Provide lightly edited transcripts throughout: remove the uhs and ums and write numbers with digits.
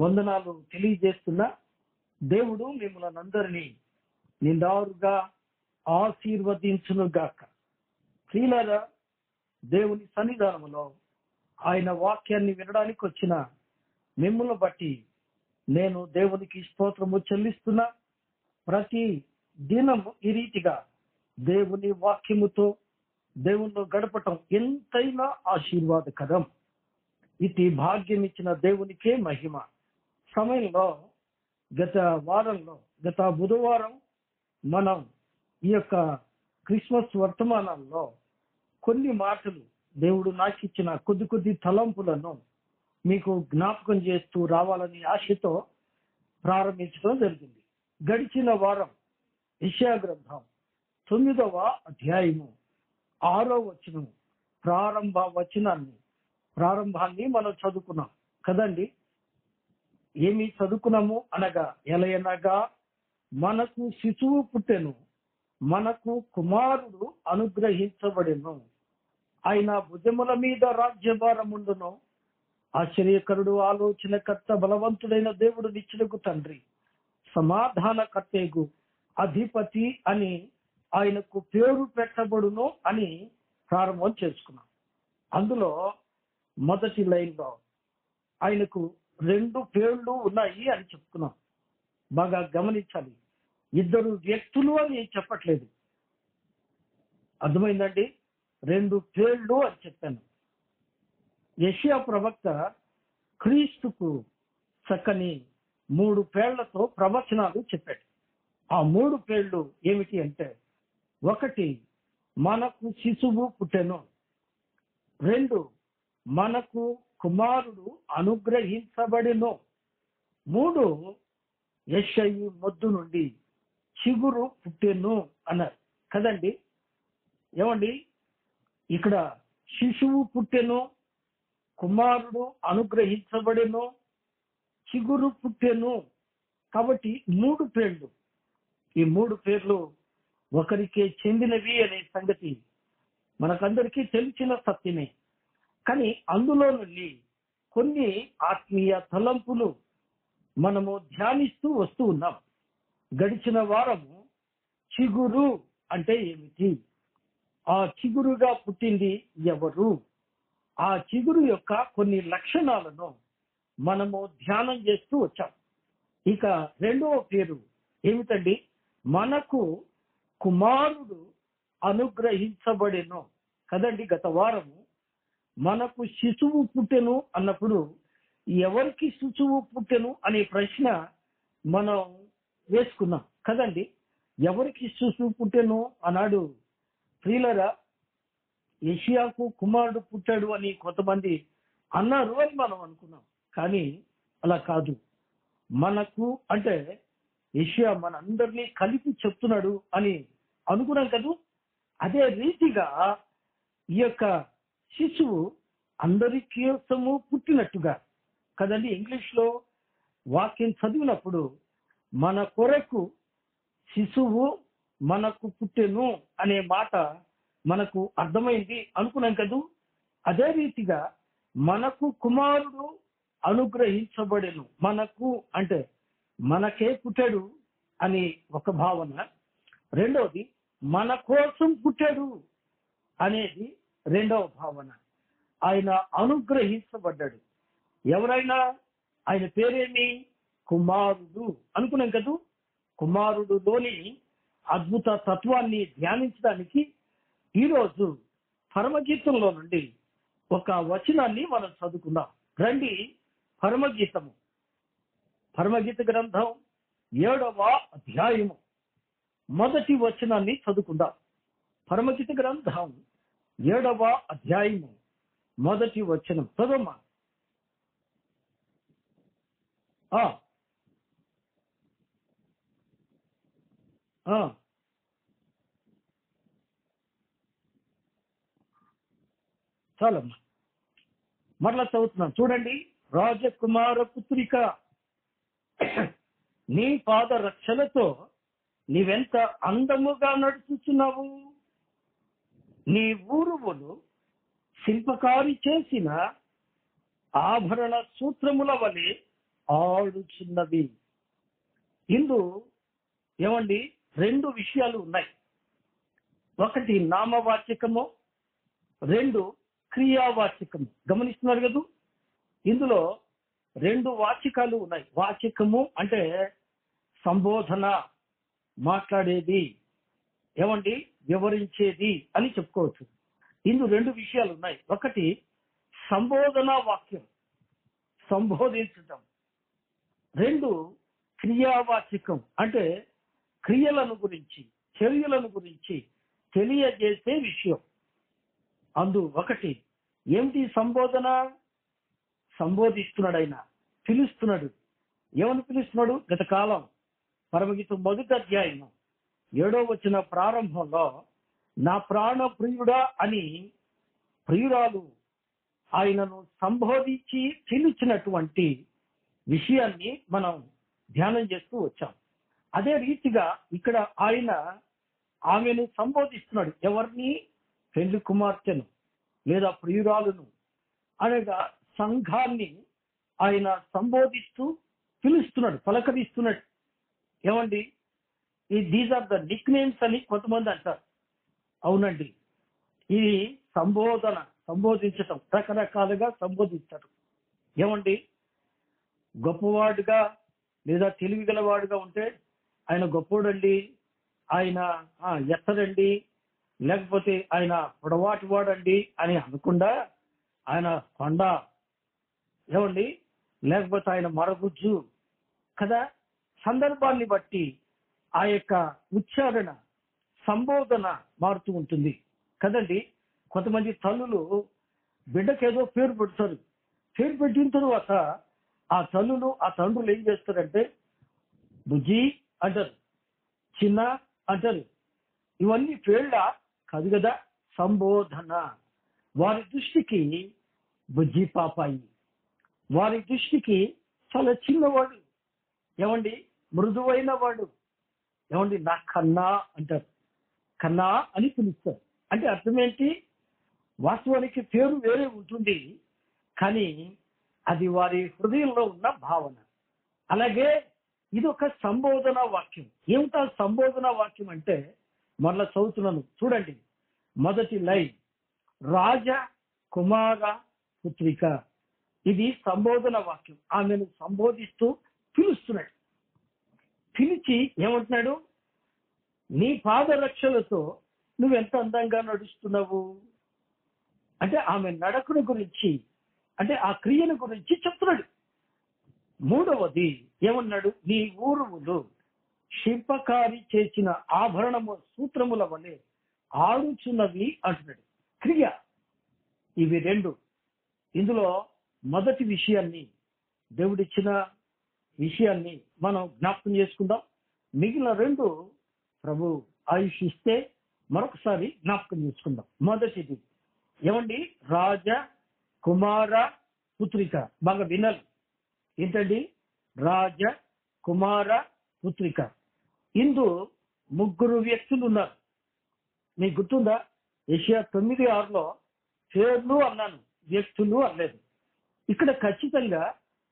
వందనాలు తెలియజేస్తున్నా. దేవుడు మిమ్మల్ని అందరినీ నిండారుగా ఆశీర్వదించునుగాక. ప్రియులారా, దేవుని సన్నిధానంలో ఆయన వాక్యాన్ని వినడానికి వచ్చిన మిమ్మల్ని బట్టి నేను దేవునికి స్తోత్రము చెల్లిస్తున్నా. ప్రతి దినము ఈ రీతిగా దేవుని వాక్యముతో దేవునిలో గడపటం ఎంతైనా ఆశీర్వాదకరం. ఇది భాగ్యం ఇచ్చిన దేవునికే మహిమ. సమయంలో గత బుధవారం మనం ఈ యొక్క క్రిస్మస్ వర్తమానాల్లో కొన్ని మాటలు దేవుడు నాకు ఇచ్చిన కొద్ది తలంపులను మీకు జ్ఞాపకం చేస్తూ రావాలని ఆశతో ప్రారంభించడం జరిగింది. గడిచిన వారం యెషయా గ్రంథం 9వ అధ్యాయము 6వ వచనం ప్రారంభాన్ని మనం చదువుకున్నాం కదండి. ఏమి చదువుకున్నాము అనగా, ఎలయనగా మనకు శిశువు పుట్టెను, మనకు కుమారుడు అనుగ్రహించబడెను, ఆయన భుజముల మీద రాజ్యభారముండును, ఆశ్చర్యకరుడు, ఆలోచనకర్త, బలవంతుడైన దేవుడు, నిత్యులకు తండ్రి, సమాధానకర్తకు అధిపతి అని ఆయనకు పేరు పెట్టబడును అని ప్రారంభం చేసుకున్నాం. అందులో మొదటి లైన్లో ఆయనకు 2 పేర్లు ఉన్నాయి అని చెప్తున్నాం. బాగా గమనించాలి, 2 వ్యక్తులు అని చెప్పట్లేదు. అర్థమైందండి? 2 పేర్లు అని చెప్పాను. యెషయా ప్రవక్త క్రీస్తుకు చక్కని 3 పేర్లతో ప్రవచనాలు చెప్పాడు. ఆ 3 పేర్లు ఏమిటి అంటే, 1 మనకు శిశువు పుట్టెను, 2 మనకు కుమారుడు అనుగ్రహించబడెను, 3 యెషయి మొద్దు నుండి చిగురు పుట్టెను అన్నారు కదండి. ఏమండి, ఇక్కడ శిశువు పుట్టెను, కుమారుడు అనుగ్రహించబడెను, చిగురు పుట్టెను. కాబట్టి 3 పేర్లు. ఈ 3 పేర్లు ఒకరికే చెందినవి అనే సంగతి మనకందరికీ తెలిసిన సత్యమే. కానీ అందులో నుండి కొన్ని ఆత్మీయ తలంపులు మనము ధ్యానిస్తూ వస్తూ ఉన్నాం. గడిచిన వారము చిగురు అంటే ఏమిటి, ఆ చిగురుగా పుట్టింది ఎవరు, ఆ చిగురు యొక్క కొన్ని లక్షణాలను మనము ధ్యానం చేస్తూ వచ్చాం. ఇక 2వ పేరు ఏమిటండి, మనకు కుమారుడు అనుగ్రహించబడెను కదండి. గత వారము మనకు శిశువు పుట్టెను అన్నప్పుడు ఎవరికి శిశువు పుట్టెను అనే ప్రశ్న మనం వేసుకున్నాం కదండి. ఎవరికి శిశువు పుట్టెను అన్నాడు. ప్రియులరా, యెషయాకు కుమారుడు పుట్టాడు అని కొంతమంది అన్నారు అని మనం అనుకున్నాం. కానీ అలా కాదు. మనకు అంటే యెషయా మనందరినీ కలిపి చెప్తున్నాడు అని అనుకున్నాం కదా. అదే రీతిగా ఈ యొక్క శిశువు అందరి కోసము పుట్టినట్టుగా కదండి. ఇంగ్లీష్లో వాక్యం చదివినప్పుడు మన కొరకు శిశువు మనకు పుట్టెను అనే మాట మనకు అర్థమైంది అనుకున్నాం కదూ. అదే రీతిగా మనకు కుమారుడు అనుగ్రహించబడెను. మనకు అంటే మనకే పుట్టాడు అని ఒక భావన, రెండవది మన కోసం పుట్టాడు అనేది రెండవ భావన. ఆయన అనుగ్రహించబడ్డాడు. ఎవరైనా ఆయన పేరేమి, కుమారుడు అనుకున్నాం కదూ. కుమారుడులోని అద్భుత తత్వాన్ని ధ్యానించడానికి ఈరోజు పరమగీతంలో నుండి ఒక వచనాన్ని మనం చదువుకుందాం. రండి, పరమగీత గ్రంథం 7వ అధ్యాయము మొదటి వచనాన్ని చదువుకుందాం. పరమగీత గ్రంథం 7వ అధ్యాయము మొదటి వచనం చదవమ్మా. చాలమ్మా, మరలా చదువుతున్నాను చూడండి. రాజకుమార పుత్రిక, నీ పాద రక్షలతో నీవెంత అందముగా నడుచుచున్నావు. నీ ఊరువులు శిల్పకారి చేసిన ఆభరణ సూత్రముల వలె ఆడుచున్నవి. ఇందు ఏమండి రెండు విషయాలు ఉన్నాయి. ఒకటి నామవాచకము, రెండు క్రియావాచకము. గమనిస్తున్నారు కదా, ఇందులో రెండు వాచకాలు ఉన్నాయి. వాచకము అంటే సంబోధన, మాట్లాడేది, ఏమండి వివరించేది అని చెప్పుకోవచ్చు. ఇందు రెండు విషయాలు ఉన్నాయి. ఒకటి సంబోధన వాక్యం, సంబోధించటం. రెండు క్రియావాచకం అంటే క్రియలను గురించి, చర్యలను గురించి తెలియజేసే విషయం. అందు ఒకటి ఏమిటి సంబోధన? సంబోధిస్తున్నాడు, ఆయన పిలుస్తున్నాడు. ఏమని పిలుస్తున్నాడు? గత కాలం పరమగీతం 1వ అధ్యాయం 7వ వచన ప్రారంభంలో నా ప్రాణ ప్రియుడా అని ప్రియురాలు ఆయనను సంబోధించి పిలిచినటువంటి విషయాన్ని మనం ధ్యానం చేస్తూ వచ్చాం. అదే రీతిగా ఇక్కడ ఆయన ఆమెను సంబోధిస్తున్నాడు. ఎవరిని? పెళ్లి కుమార్తెను లేదా ప్రియురాలును, అనగా సంఘాన్ని ఆయన సంబోధిస్తూ పిలుస్తున్నాడు, పలకరిస్తున్నాడు. ఏమండి, these are the nicknames అని కొంతమంది అంటారు. అవునండి, ఇది సంబోధన, సంబోధించటం, రకరకాలుగా సంబోధిస్తారు. ఏమండి, గొప్పవాడుగా లేదా తెలివి గలవాడుగా ఉంటే ఆయన గొప్పోడండి, ఆయన ఎత్తడండి, లేకపోతే ఆయన పొడవాటి వాడండి అని అనకుండా ఆయన కొండ, ఏమండి, లేకపోతే ఆయన మరగుజ్జు కదా. సందర్భాన్ని బట్టి ఆ యొక్క ఉచ్చారణ, సంబోధన మారుతూ ఉంటుంది కదండి. కొంతమంది తల్లులు బిడ్డకేదో పేరు పెడతారు. పేరు పెట్టిన తర్వాత ఆ తల్లులు, ఆ తండ్రులు ఏం చేస్తారంటే బుజ్జి అంటారు, చిన్న అంటారు. ఇవన్నీ పేర్ల కాదు కదా, సంబోధన. వారి దృష్టికి బుజ్జి పాపాయి, వారి దృష్టికి చాలా చిన్నవాడు, ఏమండి మృదువైన వాడు, ఏమండి నా కన్నా అంటారు. కన్నా అని పిలుస్తారు. అంటే అర్థం ఏంటి? వాస్తవానికి పేరు వేరే ఉంటుంది, కానీ అది వారి హృదయంలో ఉన్న భావన. అలాగే ఇది ఒక సంబోధన వాక్యం. ఏమిటా సంబోధన వాక్యం అంటే, మరలా చదువుతున్నాను చూడండి. మొదటి లైన్ రాజ కుమార పుత్రిక. ఇది సంబోధన వాక్యం. ఆమెను సంబోధిస్తూ పిలుస్తున్నాడు. పిలిచి ఏమంటున్నాడు? నీ పాదరక్షలతో నువ్వెంత అందంగా నడుస్తున్నావు అంటే ఆమె నడకను గురించి, అంటే ఆ క్రియను గురించి చెప్తున్నాడు. మూడవది ఏమన్నాడు? నీ ఊరువులు శిల్పకారి చేసిన ఆభరణము సూత్రముల వలె ఆడుచున్నవి అంటున్నాడు. క్రియ, ఇవి రెండు. ఇందులో మొదటి విషయాన్ని, దేవుడిచ్చిన విషయాన్ని మనం జ్ఞాపకం చేసుకుందాం. మిగిలిన రెండు ప్రభు ఆయుష్ ఇస్తే మరొకసారి జ్ఞాపకం చేసుకుందాం. మొదటిది ఏమండి? రాజ కుమార పుత్రిక. బాగా వినాలి. ఏంటండి? రాజ కుమార పుత్రిక. ఇందు ముగ్గురు వ్యక్తులు ఉన్నారు. మీకు గుర్తుందా? యెషయా 9:6లో పేర్లు అన్నాను, వ్యక్తులు అనలేదు. ఇక్కడ ఖచ్చితంగా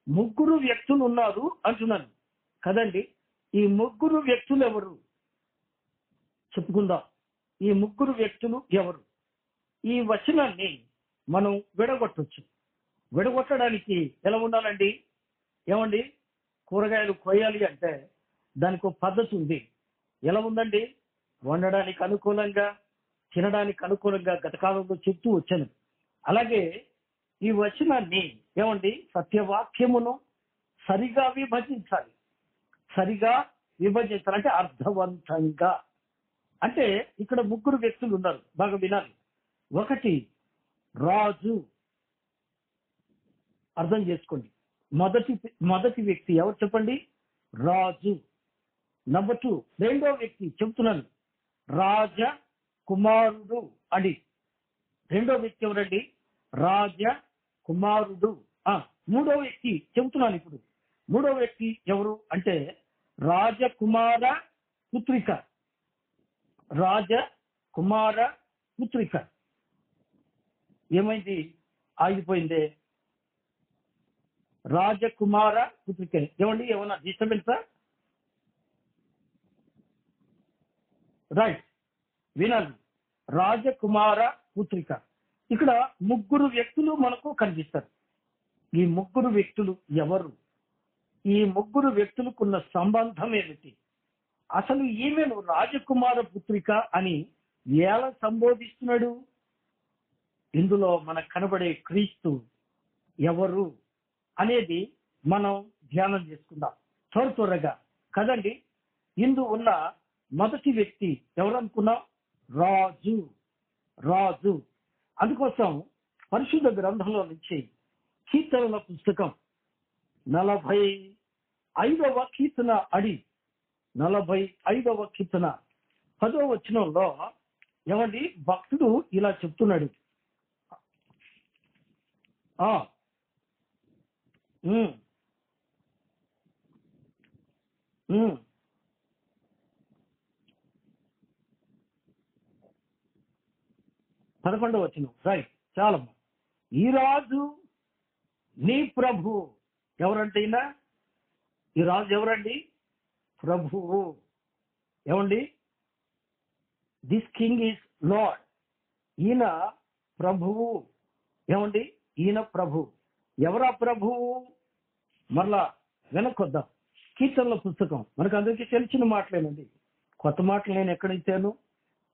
ముగ్గురు వ్యక్తులు ఉన్నారు అంటున్నాను కదండి. ఈ ముగ్గురు వ్యక్తులు ఎవరు చెప్పుకుందాం. ఈ ముగ్గురు వ్యక్తులు ఎవరు? ఈ వచనాన్ని మనం విడగొట్టొచ్చు. విడగొట్టడానికి ఎలా ఉండాలండి? ఏమండి, కూరగాయలు కొయ్యాలి అంటే దానికి ఒక పద్ధతి ఉంది. ఎలా ఉందండి? వండడానికి అనుకూలంగా, తినడానికి అనుకూలంగా గతకాలంలో చెప్తూ వచ్చాను. అలాగే ఈ వచనాన్ని ఏమండి, సత్యవాక్యమును సరిగా విభజించాలి. సరిగా విభజించాలంటే అర్థవంతంగా. అంటే ఇక్కడ ముగ్గురు వ్యక్తులు ఉన్నారు, బాగా వినాలి. ఒకటి రాజు, అర్థం చేసుకోండి. మొదటి వ్యక్తి ఎవరు చెప్పండి? రాజు. నంబర్ 2 రెండో వ్యక్తి చెప్తున్నాను, రాజ కుమారుడు అని. రెండో వ్యక్తి ఎవరండి? రాజ కుమారుడు. మూడో వ్యక్తి చెబుతున్నాను ఇప్పుడు. మూడో వ్యక్తి ఎవరు అంటే రాజకుమార పుత్రిక. రాజకుమార పుత్రిక. ఏమైంది? ఆగిపోయిందే. రాజకుమార పుత్రిక. ఏమండి, ఏమన్నా డిస్టర్బెన్సా? రైట్, వినాలి. రాజకుమార పుత్రిక. ఇక్కడ ముగ్గురు వ్యక్తులు మనకు కనిపిస్తారు. ఈ ముగ్గురు వ్యక్తులు ఎవరు? ఈ ముగ్గురు వ్యక్తులకున్న సంబంధం ఏమిటి? అసలు ఈమెను రాజకుమార పుత్రిక అని ఎలా సంబోధిస్తున్నాడు? ఇందులో మనకు కనబడే క్రీస్తు ఎవరు అనేది మనం ధ్యానం చేసుకుందాం త్వరగా కదండి. ఇందు ఉన్న మొదటి వ్యక్తి ఎవరనుకున్నాం? రాజు. రాజు. అందుకోసం పరిశుద్ధ గ్రంథంలో నుంచి కీర్తనల పుస్తకం 45వ కీర్తన 45వ కీర్తన 10వ వచనంలో ఏమండి భక్తుడు ఇలా చెప్తున్నాడు. పదకొండవ వచనం. రైట్, చాలమ్మా. ఈ రాజు నీ ప్రభు. ఎవరంటే ఈయన? ఈ రాజు ఎవరండి? ప్రభువు. ఏమండి, దిస్ కింగ్ ఈజ్ లార్డ్. ఈయన ప్రభువు. ఏమండి, ఈయన ప్రభు. ఎవరా ప్రభువు? మరలా వెనక్కొద్దాం. కీర్తనల పుస్తకం మనకు అందరికీ తెలిసిన మాటలేనండి, కొత్త మాటలు నేను ఎక్కడిచ్చాను?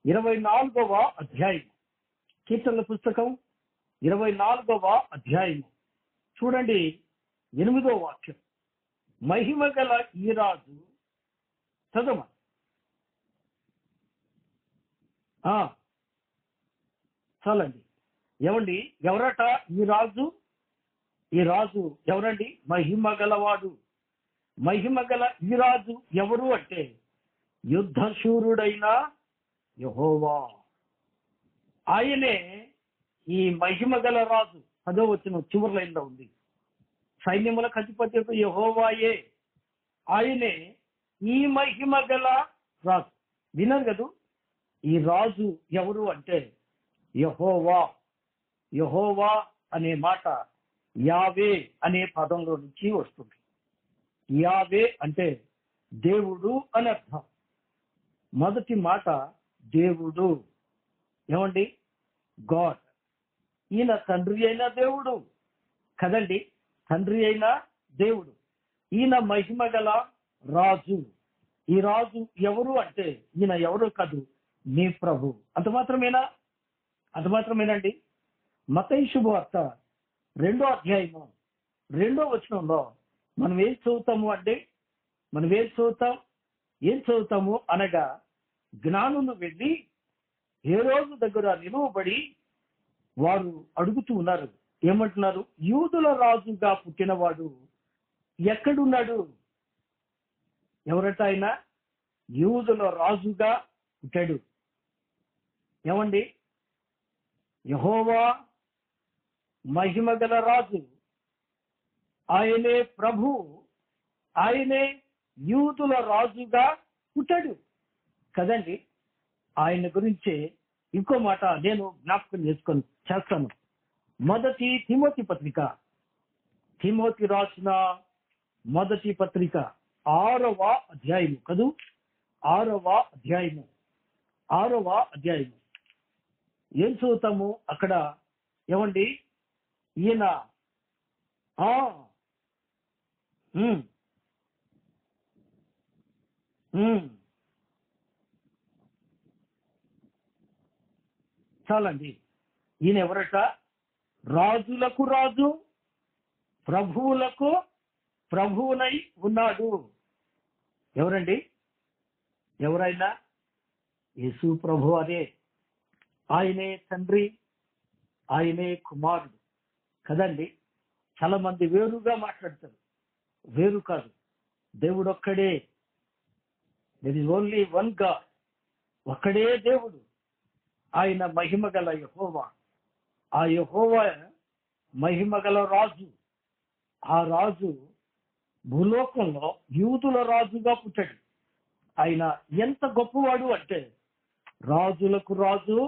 24వ అధ్యాయం. కీర్తనల పుస్తకం 24వ అధ్యాయం చూడండి, 8వ వాక్యం. మహిమ గల ఈ రాజు. చదవ. చాలండి. ఏమండి, ఎవరట ఈ రాజు? ఈ రాజు ఎవరండి? మహిమ గలవాడు. మహిమ గల ఈ రాజు ఎవరు అంటే యుద్ధశూరుడైన యెహోవా. ఆయనే ఈ మహిమ గల రాజు. 10వ వచనం చివరి లైన్లో ఉంది. సైన్యములకు అధిపతి యెహోవాయే. ఆయనే ఈ మహిమ గల రాజు. విన్నారు కదా, ఈ రాజు ఎవరు అంటే యెహోవా. యెహోవా అనే మాట యావే అనే పదంలో నుంచి వస్తుంది. యావే అంటే దేవుడు అని అర్థం. మొదటి మాట దేవుడు. ఏమండి, గాడ్. ఈయన తండ్రి అయిన దేవుడు కదండి, తండ్రి అయిన దేవుడు. ఈయన మహిమ గల రాజు. ఈ రాజు ఎవరు అంటే ఈయన ఎవరు కాదు, నీ ప్రభు. అంత మాత్రమేనండి. మత్తయి శుభవార్త 2వ అధ్యాయము 2వ వచనంలో మనం ఏం చదువుతాము అనగా, జ్ఞానులు వెళ్ళి హేరోదు దగ్గర నిలువబడి వారు అడుగుతూ ఉన్నారు. ఏమంటున్నారు? యూదుల రాజుగా పుట్టినవాడు ఎక్కడున్నాడు? ఎవరట ఆయన? యూదుల రాజుగా పుట్టాడు. ఏమండి, యెహోవా మహిమ గల రాజు. ఆయనే ప్రభు. ఆయనే యూదుల రాజుగా పుట్టాడు కదండి. ఆయన గురించి ఇంకో మాట నేను జ్ఞాపకం చేస్తాను. మొదటి తిమోతి పత్రిక. తిమోతి రాసిన మొదటి పత్రిక 6వ అధ్యాయము కదూ. 6వ అధ్యాయము ఏం చదువుతాము అక్కడ? ఏమండి, ఈయన చాలండి. ఈయన ఎవరట? రాజులకు రాజు, ప్రభువులకు ప్రభువునై ఉన్నాడు. ఎవరండి? ఎవరైనా? యేసు ప్రభు అనే. ఆయనే తండ్రి, ఆయనే కుమారుడు కదండి. చాలా మంది వేరుగా మాట్లాడతారు. వేరు కాదు, దేవుడు ఒక్కడే. There is only one God. ఒక్కడే దేవుడు. ఆయన మహిమ గల యెహోవా. ఆ యెహోవా మహిమ గల రాజు. ఆ రాజు భూలోకంలో యూదుల రాజుగా పుట్టాడు. ఆయన ఎంత గొప్పవాడు అంటే రాజులకు రాజు,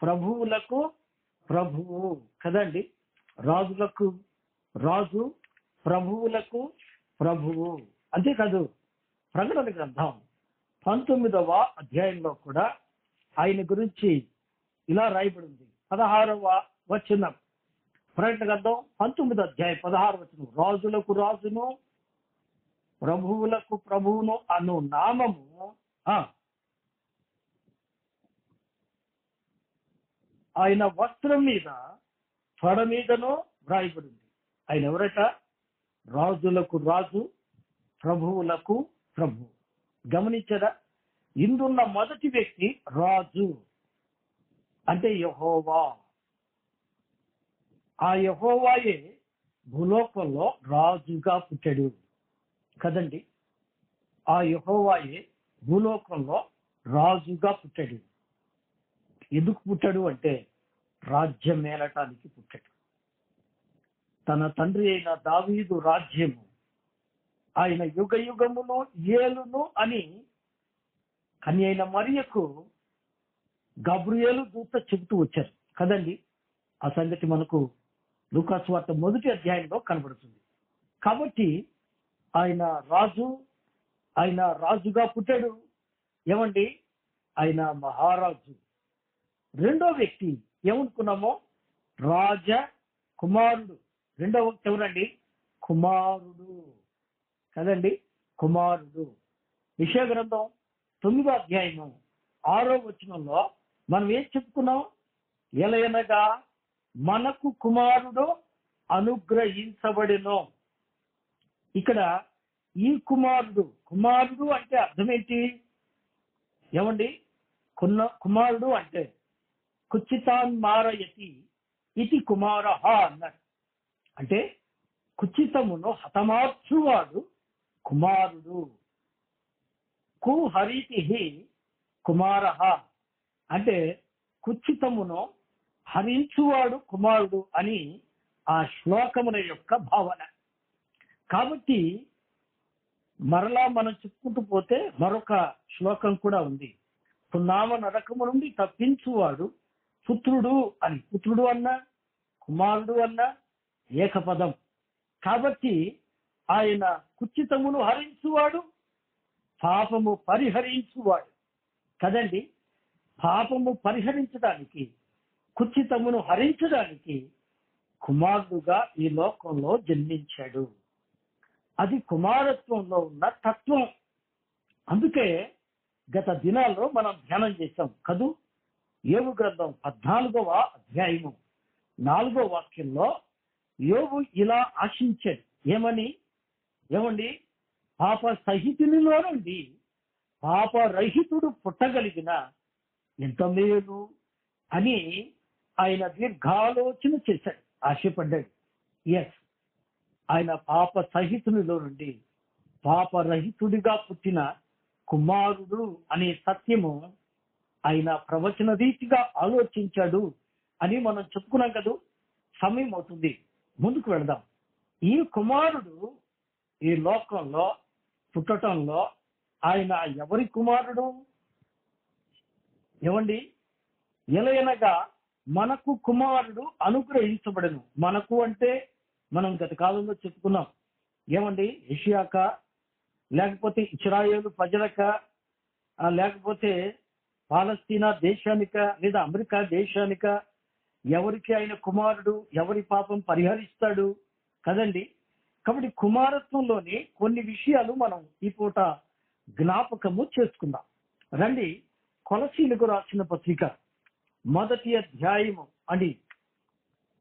ప్రభువులకు ప్రభువు కదండి. రాజులకు రాజు, ప్రభువులకు ప్రభువు. అంతేకాదు ప్రకటన గ్రంథం 19వ అధ్యాయంలో కూడా ఆయన గురించి ఇలా రాయబడింది. 16వ వచనం, ప్రకటన గ్రంథం 19వ అధ్యాయం 16వ వచనం, రాజులకు రాజును ప్రభువులకు ప్రభువును అను నామము ఆయన వస్త్రం మీద తొడ మీదనో వ్రాయబడింది. ఆయన ఎవరట? రాజులకు రాజు, ప్రభువులకు ప్రభు. గమనించరా? ఇందున్న మొదటి వ్యక్తి రాజు అంటే యెహోవా. ఆ యెహోవాయే భూలోకంలో రాజుగా పుట్టాడు కదండి. ఆ యెహోవాయే భూలోకంలో రాజుగా పుట్టాడు. ఎందుకు పుట్టాడు అంటే రాజ్యం మేలటానికి పుట్టాడు. తన తండ్రి అయిన దావీదు రాజ్యము ఆయన యుగ యుగమును ఏలును అని కన్య అయిన మరియకు గబ్రియేలు దూత చెబుతూ వచ్చారు కదండి. ఆ సంగతి మనకు లూకా సువార్త 1వ అధ్యాయంలో కనబడుతుంది. కాబట్టి ఆయన రాజుగా పుట్టాడు. ఏమండి? ఆయన మహారాజు. రెండో వ్యక్తి ఏమనుకున్నామో రాజ కుమారుడు. రెండో వ్యక్తి ఎవరండి? కుమారుడు కదండి, కుమారుడు. యెషయా గ్రంథం 9వ అధ్యాయము 6వ వచనంలో మనం ఏం చెప్పుకున్నాం? ఎలయనగా మనకు కుమారుడు అనుగ్రహించబడెను. ఇక్కడ ఈ కుమారుడు అంటే అర్థం ఏంటి? ఏమండి? కుమారుడు అంటే కుచితాన్ మారయతి ఇది కుమారః అన్నారు. అంటే కుచితమును హతమార్చువాడు కుమారుడు. కుహరితి కుమారః అంటే కుచితమును హరించువాడు కుమారుడు అని ఆ శ్లోకముల యొక్క భావన. కాబట్టి మరలా మనం చెప్పుకుంటూ పోతే మరొక శ్లోకం కూడా ఉంది. పున్నామ నరకము నుండి తప్పించువాడు పుత్రుడు అని. పుత్రుడు అన్నా కుమారుడు అన్నా ఏకపదం. కాబట్టి ఆయన కుచితమును హరించువాడు, పాపము పరిహరించువాడు కదండి. పాపము పరిహరించడానికి, కుచితమును హరించడానికి కుమారుడుగా ఈ లోకంలో జన్మించాడు. అది కుమారత్వంలో ఉన్న తత్వం. అందుకే గత దినాల్లో మనం ధ్యానం చేశాం కదూ. యోబు గ్రంథం 14వ అధ్యాయము 4వ వాక్యంలో యోబు ఇలా ఆశించాడు. ఏమండి? పాప సహితునిలో నుండి పాపరహితుడు పుట్టగలిగిన ఎంత మేలు అని ఆయన దీర్ఘాలోచన చేశాడు, ఆశపడ్డాడు. ఆయన పాప సహితునిలో నుండి పాపరహితుడిగా పుట్టిన కుమారుడు అనే సత్యము ఆయన ప్రవచన రీతిగా ఆలోచించాడు అని మనం చెప్పుకున్నాం కదా. సమయం అవుతుంది, ముందుకు వెళదాం. ఈ కుమారుడు ఈ లోకంలో పుట్టటంలో ఆయన ఎవరి కుమారుడు? ఏమండి? ఎలయనగా మనకు కుమారుడు అనుగ్రహించబడను. మనకు అంటే మనం గత కాలంలో చెప్పుకున్నాం. ఏమండి? ఏషియాక, లేకపోతే ఇశ్రాయేలు ప్రజలక, లేకపోతే పాలస్తీనా దేశానిక, లేదా అమెరికా దేశానిక, ఎవరికి ఆయన కుమారుడు, ఎవరి పాపం పరిహరిస్తాడు కదండి. కాబట్టి కుమారత్వంలోని కొన్ని విషయాలు మనం ఈ పూట జ్ఞాపకము చేసుకుందాం. రండి, కొలసీలకు రాసిన పత్రిక 1వ అధ్యాయము అండి.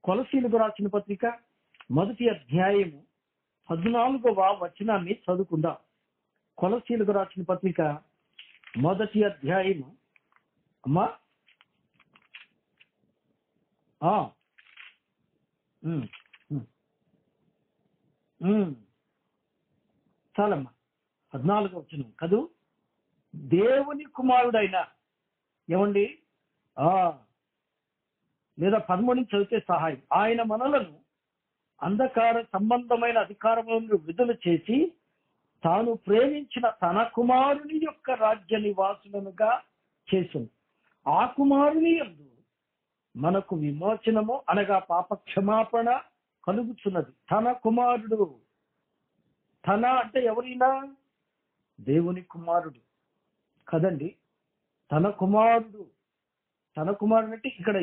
కొలసీలకు రాసిన పత్రిక 1వ అధ్యాయము 14వ వచనాన్ని చదువుకుందాం. కొలసీలకు రాసిన పత్రిక 1వ అధ్యాయము అమ్మా చాలమ్మా 14వ వచనం కదూ. దేవుని కుమారుడైన, ఏమండి లేదా 13 చదివితే సహాయం. ఆయన మనలను అంధకార సంబంధమైన అధికారములను విడుదల చేసి తాను ప్రేమించిన తన కుమారుని యొక్క రాజ్య నివాసులనుగా చేసింది. ఆ కుమారుని యందు మనకు విమోచనము అనగా పాప క్షమాపణ కలుగుతున్నది. తన కుమారుడు తన అంటే ఎవరైనా దేవుని కుమారుడు కదండి. తన కుమారుడు అంటే ఇక్కడ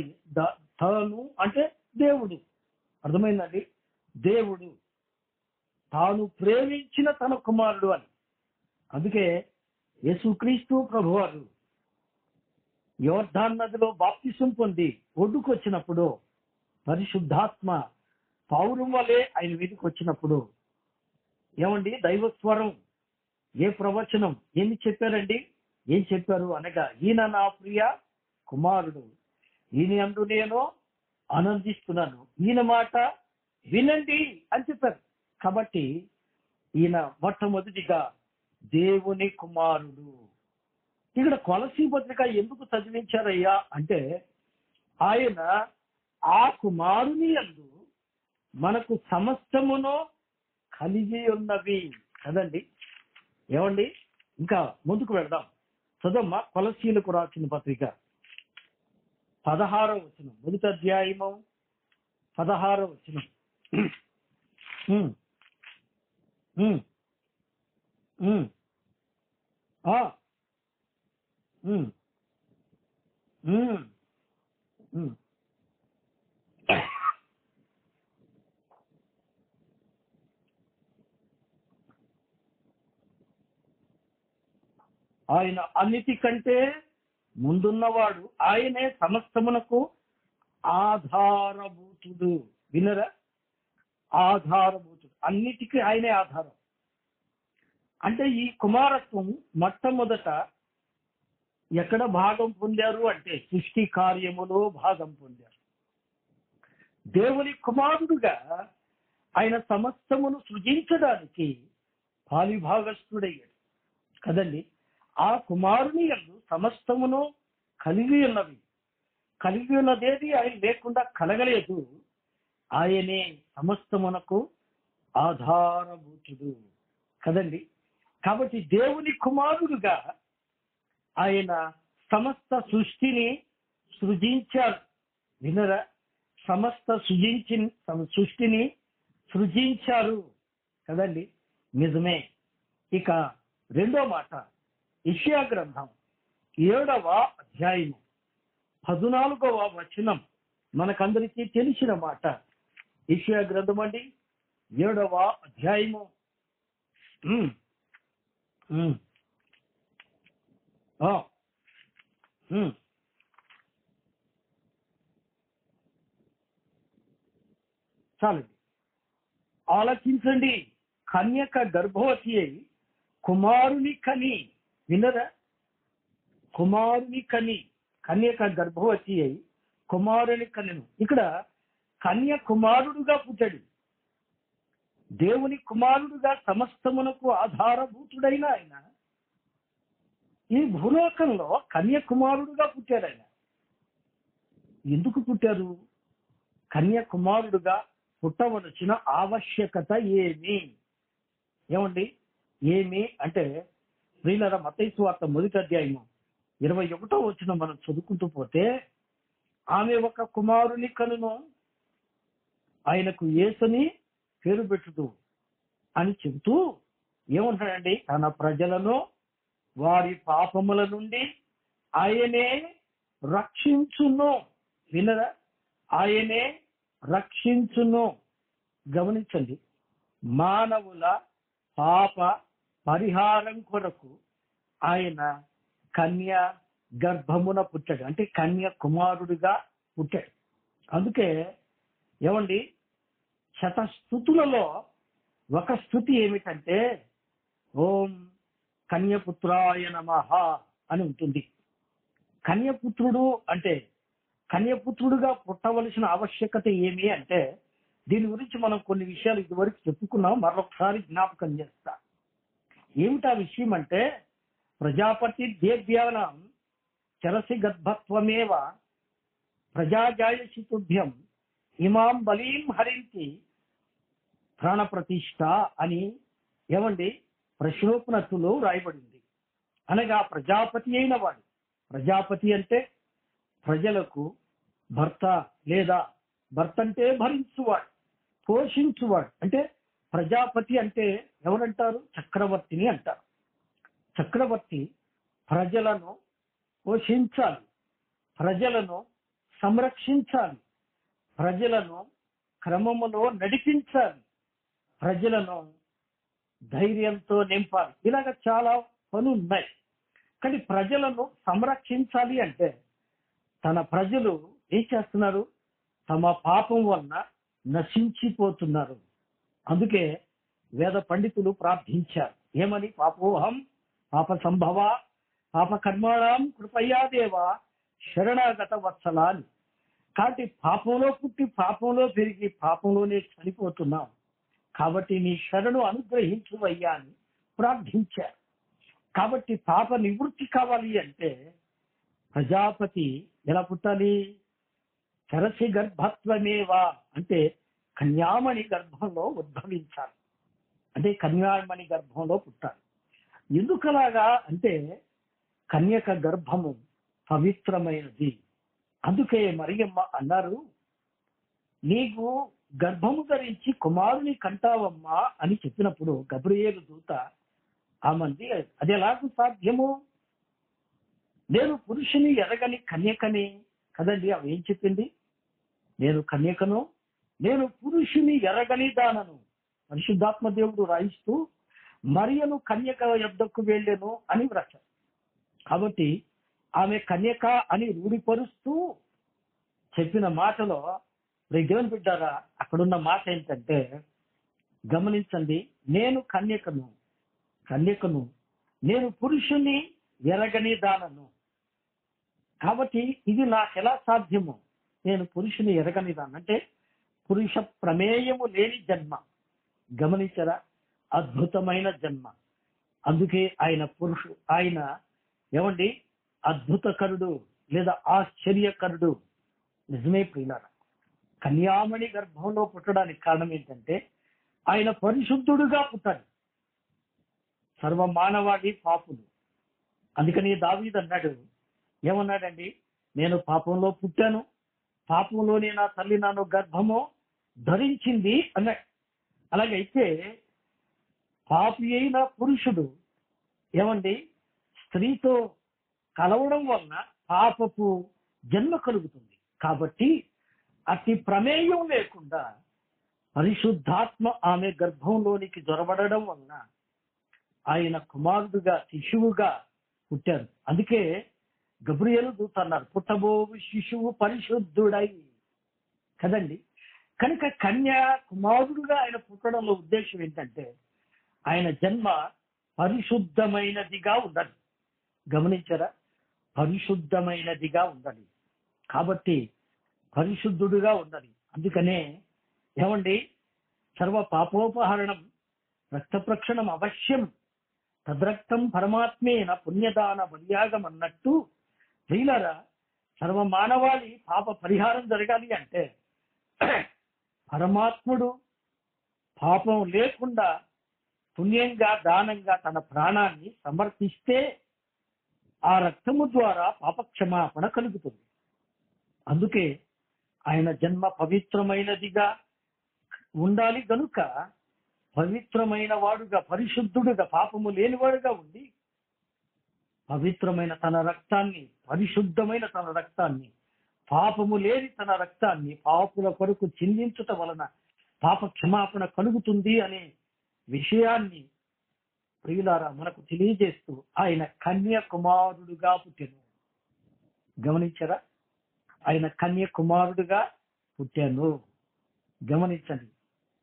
తను అంటే దేవుడు. అర్థమైందండి? దేవుడు తాను ప్రేమించిన తన కుమారుడు అని. అందుకే యేసుక్రీస్తు ప్రభువారు యోర్దాను నదిలో బాప్తిసం పొంది ఒడ్డుకొచ్చినప్పుడు పరిశుద్ధాత్మ పౌరం వలె ఆయన మీదకి వచ్చినప్పుడు ఏమండి దైవస్వరం ఏ ప్రవచనం ఏమి చెప్పారండి? ఏం చెప్పారు అనగా, ఈయన నా ప్రియ కుమారుడు, ఈయన యందు నేను ఆనందిస్తున్నాను, ఈయన మాట వినండి అని చెప్పారు. కాబట్టి ఈయన మొట్టమొదటిగా దేవుని కుమారుడు. ఇక్కడ కొలసీ పత్రిక ఎందుకు చదివించారయ్యా అంటే, ఆయన ఆ కుమారుని యందు మనకు సమస్తమును కలిగి ఉన్నవి కదండి. ఏమండి? ఇంకా ముందుకు వెళ్దాం. చదమ్మా కొలసీలకు రాసిన పత్రిక 16వ వచనం, మొదటి అధ్యాయము 16వ వచనం. ఆయన అన్నిటికంటే ముందున్నవాడు, ఆయనే సమస్తమునకు ఆధారభూతుడు. వినరా? ఆధారభూతుడు, అన్నిటికీ ఆయనే ఆధారం. అంటే ఈ కుమారత్వం మొట్టమొదట ఎక్కడ భాగం పొందారు అంటే సృష్టి కార్యములో భాగం పొందారు. దేవుని కుమారుడుగా ఆయన సమస్తమును సృజించడానికి పాలిభాగస్థుడయ్యాడు కదండి. ఆ కుమారుని యందు సమస్తమును కలిగి ఉన్నవి. కలిగి ఉన్నదేది ఆయన లేకుండా కలగలేదు. ఆయనే సమస్తమునకు ఆధారభూతుడు కదండి. కాబట్టి దేవుని కుమారుడుగా ఆయన సమస్త సృష్టిని సృజించారు. వినరా? సమస్త సృష్టిని సృజించారు కదండి. నిజమే. ఇక రెండో మాట, యెషయా గ్రంథం 7వ అధ్యాయము 14వ వచనం మనకందరికీ తెలిసిన మాట. యెషయా గ్రంథం అండి 7వ అధ్యాయము చాలండి, ఆలోచించండి. కన్యక గర్భవతి అయి కుమారుని కని. వినరా? కుమారుని కని, కన్యక గర్భవతి అయి కుమారుని కనెను. ఇక్కడ కన్య కుమారుడుగా పుట్టాడు. దేవుని కుమారుడుగా సమస్తమునకు ఆధారభూతుడైన ఆయన ఈ భూలోకంలో కన్య కుమారుడుగా పుట్టాడు. ఆయన ఎందుకు పుట్టారు? కన్య కుమారుడుగా పుట్టవలసిన ఆవశ్యకత ఏమి? ఏమండి? ఏమి అంటే ప్రియులారా, మత్తయి సువార్త 1వ అధ్యాయము 21వ వచనం మనం చదువుకుంటూ పోతే, ఆమె ఒక కుమారుని కనును, ఆయనకు యేసుని పేరు పెట్టుదు అని చెబుతూ ఏమంటాడండి? తన ప్రజలను వారి పాపముల నుండి ఆయనే రక్షించును. వినరా? ఆయనే రక్షించును. గమనించండి, మానవుల పాప పరిహారం కొరకు ఆయన కన్య గర్భమున పుట్టాడు. అంటే కన్య కుమారుడిగా పుట్టాడు. అందుకే ఏమండి, శతస్థుతులలో ఒక స్థుతి ఏమిటంటే ఓం కన్యపుత్రాయ నమః అని ఉంటుంది. కన్యపుత్రుడు అంటే కన్యపుత్రుడుగా పుట్టవలసిన ఆవశ్యకత ఏమి అంటే, దీని గురించి మనం కొన్ని విషయాలు ఇదివరకు చెప్పుకున్నాం. మరొకసారి జ్ఞాపకం చేస్తా. ఏమిటా విషయం అంటే, ప్రజాపతి దేవ్యానం చరసి గర్భత్వమేవ ప్రజాజాయసితుభ్యం ఇమాం బలీం హరించి ప్రాణప్రతిష్ఠ అని ఏమండి ప్రశ్నోపనిషత్తులో రాయబడింది. అనగా ప్రజాపతి అయిన వాడు, ప్రజాపతి అంటే ప్రజలకు భర్త, లేదా భర్త అంటే భరించువాడు, పోషించువాడు, అంటే ప్రజాపతి అంటే ఎవరంటారు? చక్రవర్తిని అంటారు. చక్రవర్తి ప్రజలను పోషించాలి, ప్రజలను సంరక్షించాలి, ప్రజలను క్రమములో నడిపించాలి, ప్రజలను ధైర్యంతో నింపాలి. ఇలాగ చాలా పనులు ఉన్నాయి. కానీ ప్రజలను సంరక్షించాలి అంటే తన ప్రజలు ఏం చేస్తున్నారు? తమ పాపం వలన నశించిపోతున్నారు. అందుకే వేద పండితులు ప్రార్థించారు ఏమని? పాపోహం పాప సంభవ పాప కర్మాణం కృపయా దేవ శరణాగత వత్సల అని. కాబట్టి పాపంలో పుట్టి పాపంలో పెరిగి పాపంలోనే చనిపోతున్నాం. కాబట్టి నీ శరణు అనుగ్రహించువయ్యా అని ప్రార్థించారు. కాబట్టి పాప నివృత్తి కావాలి అంటే ప్రజాపతి ఎలా పుట్టాలి? చరసి గర్భత్వమేవా అంటే కన్యామణి గర్భంలో ఉద్భవించాలి. అంటే కన్యామణి గర్భంలో పుట్టాలి. ఎందుకలాగా అంటే కన్యక గర్భము పవిత్రమైనది. అందుకే మరియమ్మ అన్నారు, నీకు గర్భము ధరించి కుమారుని కంటావమ్మా అని చెప్పినప్పుడు గబ్రియేలు దూత ఆమంది, అది ఎలాగూ సాధ్యము? నేను పురుషుని ఎరగని కన్యకని కదండి. అవి ఏం చెప్పింది? నేను కన్యకను, నేను పురుషుని ఎరగని దానను. పరిశుద్ధాత్మ దేవుడు రాయిస్తూ మరియను కన్యక యొద్దకు వెళ్ళెను అని వ్రాశారు. కాబట్టి ఆమె కన్యక అని రూఢిపరుస్తూ చెప్పిన మాటలో దేవుని బిడ్డారా, అక్కడున్న మాట ఏంటంటే గమనించండి, నేను కన్యకను, నేను పురుషుని ఎరగని దానను. కాబట్టి ఇది నాకు ఎలా సాధ్యము? నేను పురుషుని ఎరగని దాన్ని అంటే పురుష ప్రమేయము లేని జన్మ. గమనించరా, అద్భుతమైన జన్మ. అందుకే ఆయన ఏమండి అద్భుతకరుడు లేదా ఆశ్చర్యకరుడు. నిజమే ప్రియులారా, కన్యామణి గర్భంలో పుట్టడానికి కారణం ఏంటంటే ఆయన పరిశుద్ధుడుగా పుట్టాడు. సర్వ మానవాళి పాపులు. అందుకని దావీదు అన్నాడు, ఏమన్నాడండి? నేను పాపంలో పుట్టాను, పాపంలోనే నా తల్లి నన్ను గర్భము ధరించింది అన్నాడు. అలాగైతే పాపి అయిన పురుషుడు ఏమండి స్త్రీతో కలవడం వలన పాపపు జన్మ కలుగుతుంది. కాబట్టి అతి ప్రమేయం లేకుండా పరిశుద్ధాత్మ ఆమె గర్భంలోనికి జొరబడడం వలన ఆయన కుమారుడుగా శిశువుగా పుట్టారు. అందుకే గబ్రియేలు దూత అన్నారు, పుట్టబోవు శిశువు పరిశుద్ధుడై కదండి. కనుక కన్యా కుమారుడుగా ఆయన పుట్టడంలో ఉద్దేశం ఏంటంటే ఆయన జన్మ పరిశుద్ధమైనదిగా ఉండాలి. గమనించారా, పరిశుద్ధమైనదిగా ఉండాలి. కాబట్టి పరిశుద్ధుడుగా ఉండాలి. అందుకనే ఏమండి సర్వ పాపోపహరణం రక్త ప్రక్షణం అవశ్యం తద్రక్తం పరమాత్మేన పుణ్యదాన బలియాగం అన్నట్టు ప్రియులారా, సర్వ మానవాళి పాప పరిహారం జరగాలి అంటే పరమాత్ముడు పాపం లేకుండా పుణ్యంగా దానంగా తన ప్రాణాన్ని సమర్పిస్తే ఆ రక్తము ద్వారా పాపక్షమాపణ కలుగుతుంది. అందుకే ఆయన జన్మ పవిత్రమైనదిగా ఉండాలి. గనుక పవిత్రమైన వాడుగా, పరిశుద్ధుడుగా, పాపము లేనివాడుగా ఉండి పవిత్రమైన తన రక్తాన్ని, పరిశుద్ధమైన తన రక్తాన్ని, పాపము లేని తన రక్తాన్ని పాపుల కొరకు చిందించుట వలన పాప క్షమాపణ కలుగుతుంది అనే విషయాన్ని ప్రియులారా మనకు తెలియజేస్తూ ఆయన కన్యాకుమారుడుగా పుట్టాను. గమనించరా, ఆయన కన్యాకుమారుడుగా పుట్టాను. గమనించండి,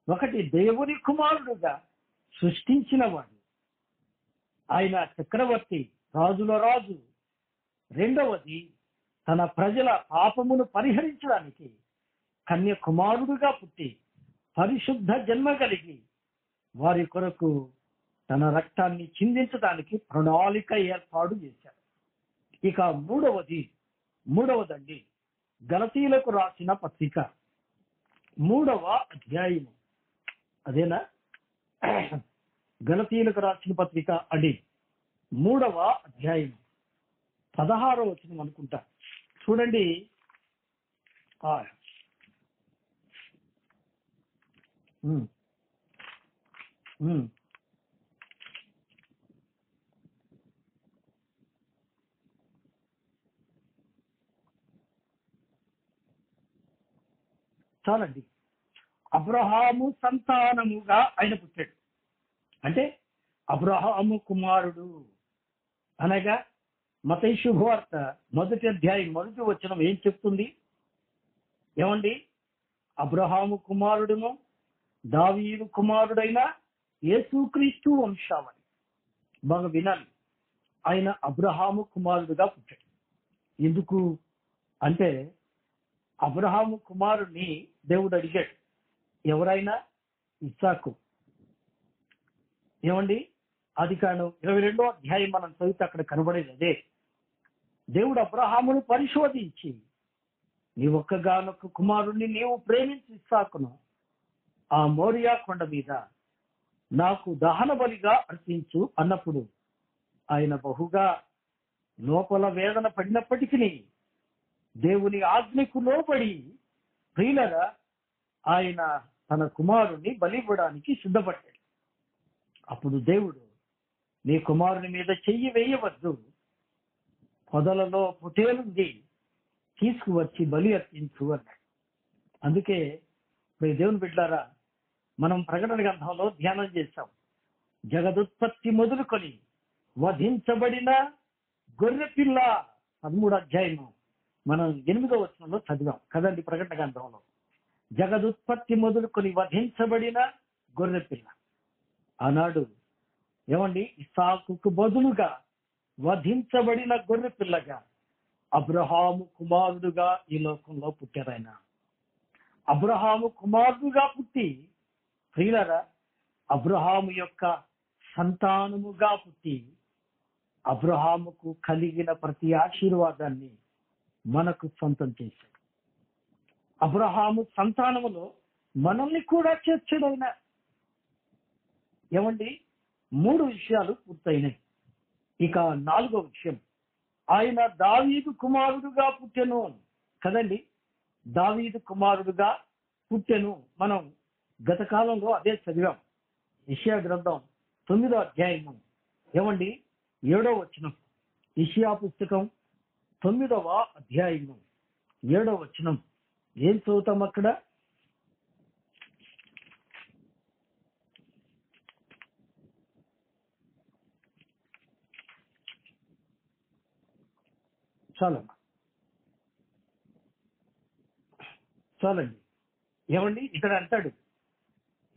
ఒకటి దేవుని కుమారుడుగా సృష్టించిన వాడు ఆయన చక్రవర్తి, రాజుల రాజు. రెండవది తన ప్రజల పాపమును పరిహరించడానికి కన్యాకుమారుడుగా పుట్టి పరిశుద్ధ జన్మ కలిగి వారి కొరకు తన రక్తాన్ని చిందించడానికి ప్రణాళిక ఏర్పాటు చేశారు. ఇక మూడవదండి గలతీలకు రాసిన పత్రిక 3వ అధ్యాయము. అదేనా? గలతీలకు రాసిన పత్రిక అండి 3వ అధ్యాయం 16వ వచనం అనుకుంటా. చూడండి, ఉమ్. చాలండి. అబ్రహాము సంతానముగా ఆయన పుట్టాడు. అంటే అబ్రహాము కుమారుడు అనగా మత్తయి శుభవార్త 1వ అధ్యాయం 1వ వచనం ఏం చెప్తుంది? ఏమండి? అబ్రహాము కుమారుడును దావీదు కుమారుడైన యేసుక్రీస్తు వంశావళి. బాగా వినాలి. ఆయన అబ్రహాము కుమారుడుగా పుట్టాడు. ఎందుకు అంటే అబ్రహాము కుమారుడిని దేవుడు అడిగాడు. ఎవరైనా? ఇస్సాకు. ఏమండి? ఆదికాండం 22వ అధ్యాయం మనం చదివితే అక్కడ కనబడేది అదే. దేవుడు అబ్రహామును పరిశోధించి, నీ ఒక్కగానొక్క కుమారుణ్ణి నీవు ప్రేమించి ఇస్సాకును ఆ మోరియా కొండ మీద నాకు దహన బలిగా అర్పించు అన్నప్పుడు ఆయన బహుగా లోపల వేదన పడినప్పటికీ దేవుని ఆజ్ఞకు లోబడి ప్రియులరా ఆయన తన కుమారుణ్ణి బలివ్వడానికి సిద్ధపడ్డాడు. అప్పుడు దేవుడు, నీ కుమారుని మీద చెయ్యి వేయవద్దు, పొదలలో పొటేలుంది, తీసుకువచ్చి బలి అర్పించు అన్నాడు. అందుకే దేవుని బిడ్డలారా, మనం ప్రకటన గ్రంథంలో ధ్యానం చేశాం. జగదుత్పత్తి మొదలుకొని వధించబడిన గొర్రెపిల్ల 13వ అధ్యాయము మనం 8వ వచనంలో చదివాం కదండి. ప్రకటన గ్రంథంలో జగదుత్పత్తి మొదలుకొని వధించబడిన గొర్రెపిల్ల. ఆనాడు ఏమండి? ఇస్సాకుకు బదులుగా వధించబడిన గొర్రెపిల్లగా అబ్రహాము కుమారుడుగా ఈ లోకంలో పుట్టారు. ఆయన అబ్రహాము కుమారుడుగా పుట్టి ప్రియులరా అబ్రహాము యొక్క సంతానముగా పుట్టి అబ్రహాముకు కలిగిన ప్రతి ఆశీర్వాదాన్ని మనకు సొంతం చేశాడు. అబ్రహాము సంతానములో మనల్ని కూడా చేర్చాడు ఆయన. ఏమండి? 3 విషయాలు పూర్తయినాయి. ఇక 4వ విషయం, ఆయన దావీదు కుమారుడుగా పుట్టెను కదండి. దావీదు కుమారుడుగా పుట్టెను మనం గత కాలంలో అదే చదివాం. యెషయా గ్రంథం 9వ అధ్యాయము ఏమండి 7వ వచనం. యెషయా పుస్తకం 9వ అధ్యాయము 7వ వచనం ఏం చదువుతాం అక్కడ? చాలండి. ఏమండి? ఇక్కడ అంటాడు,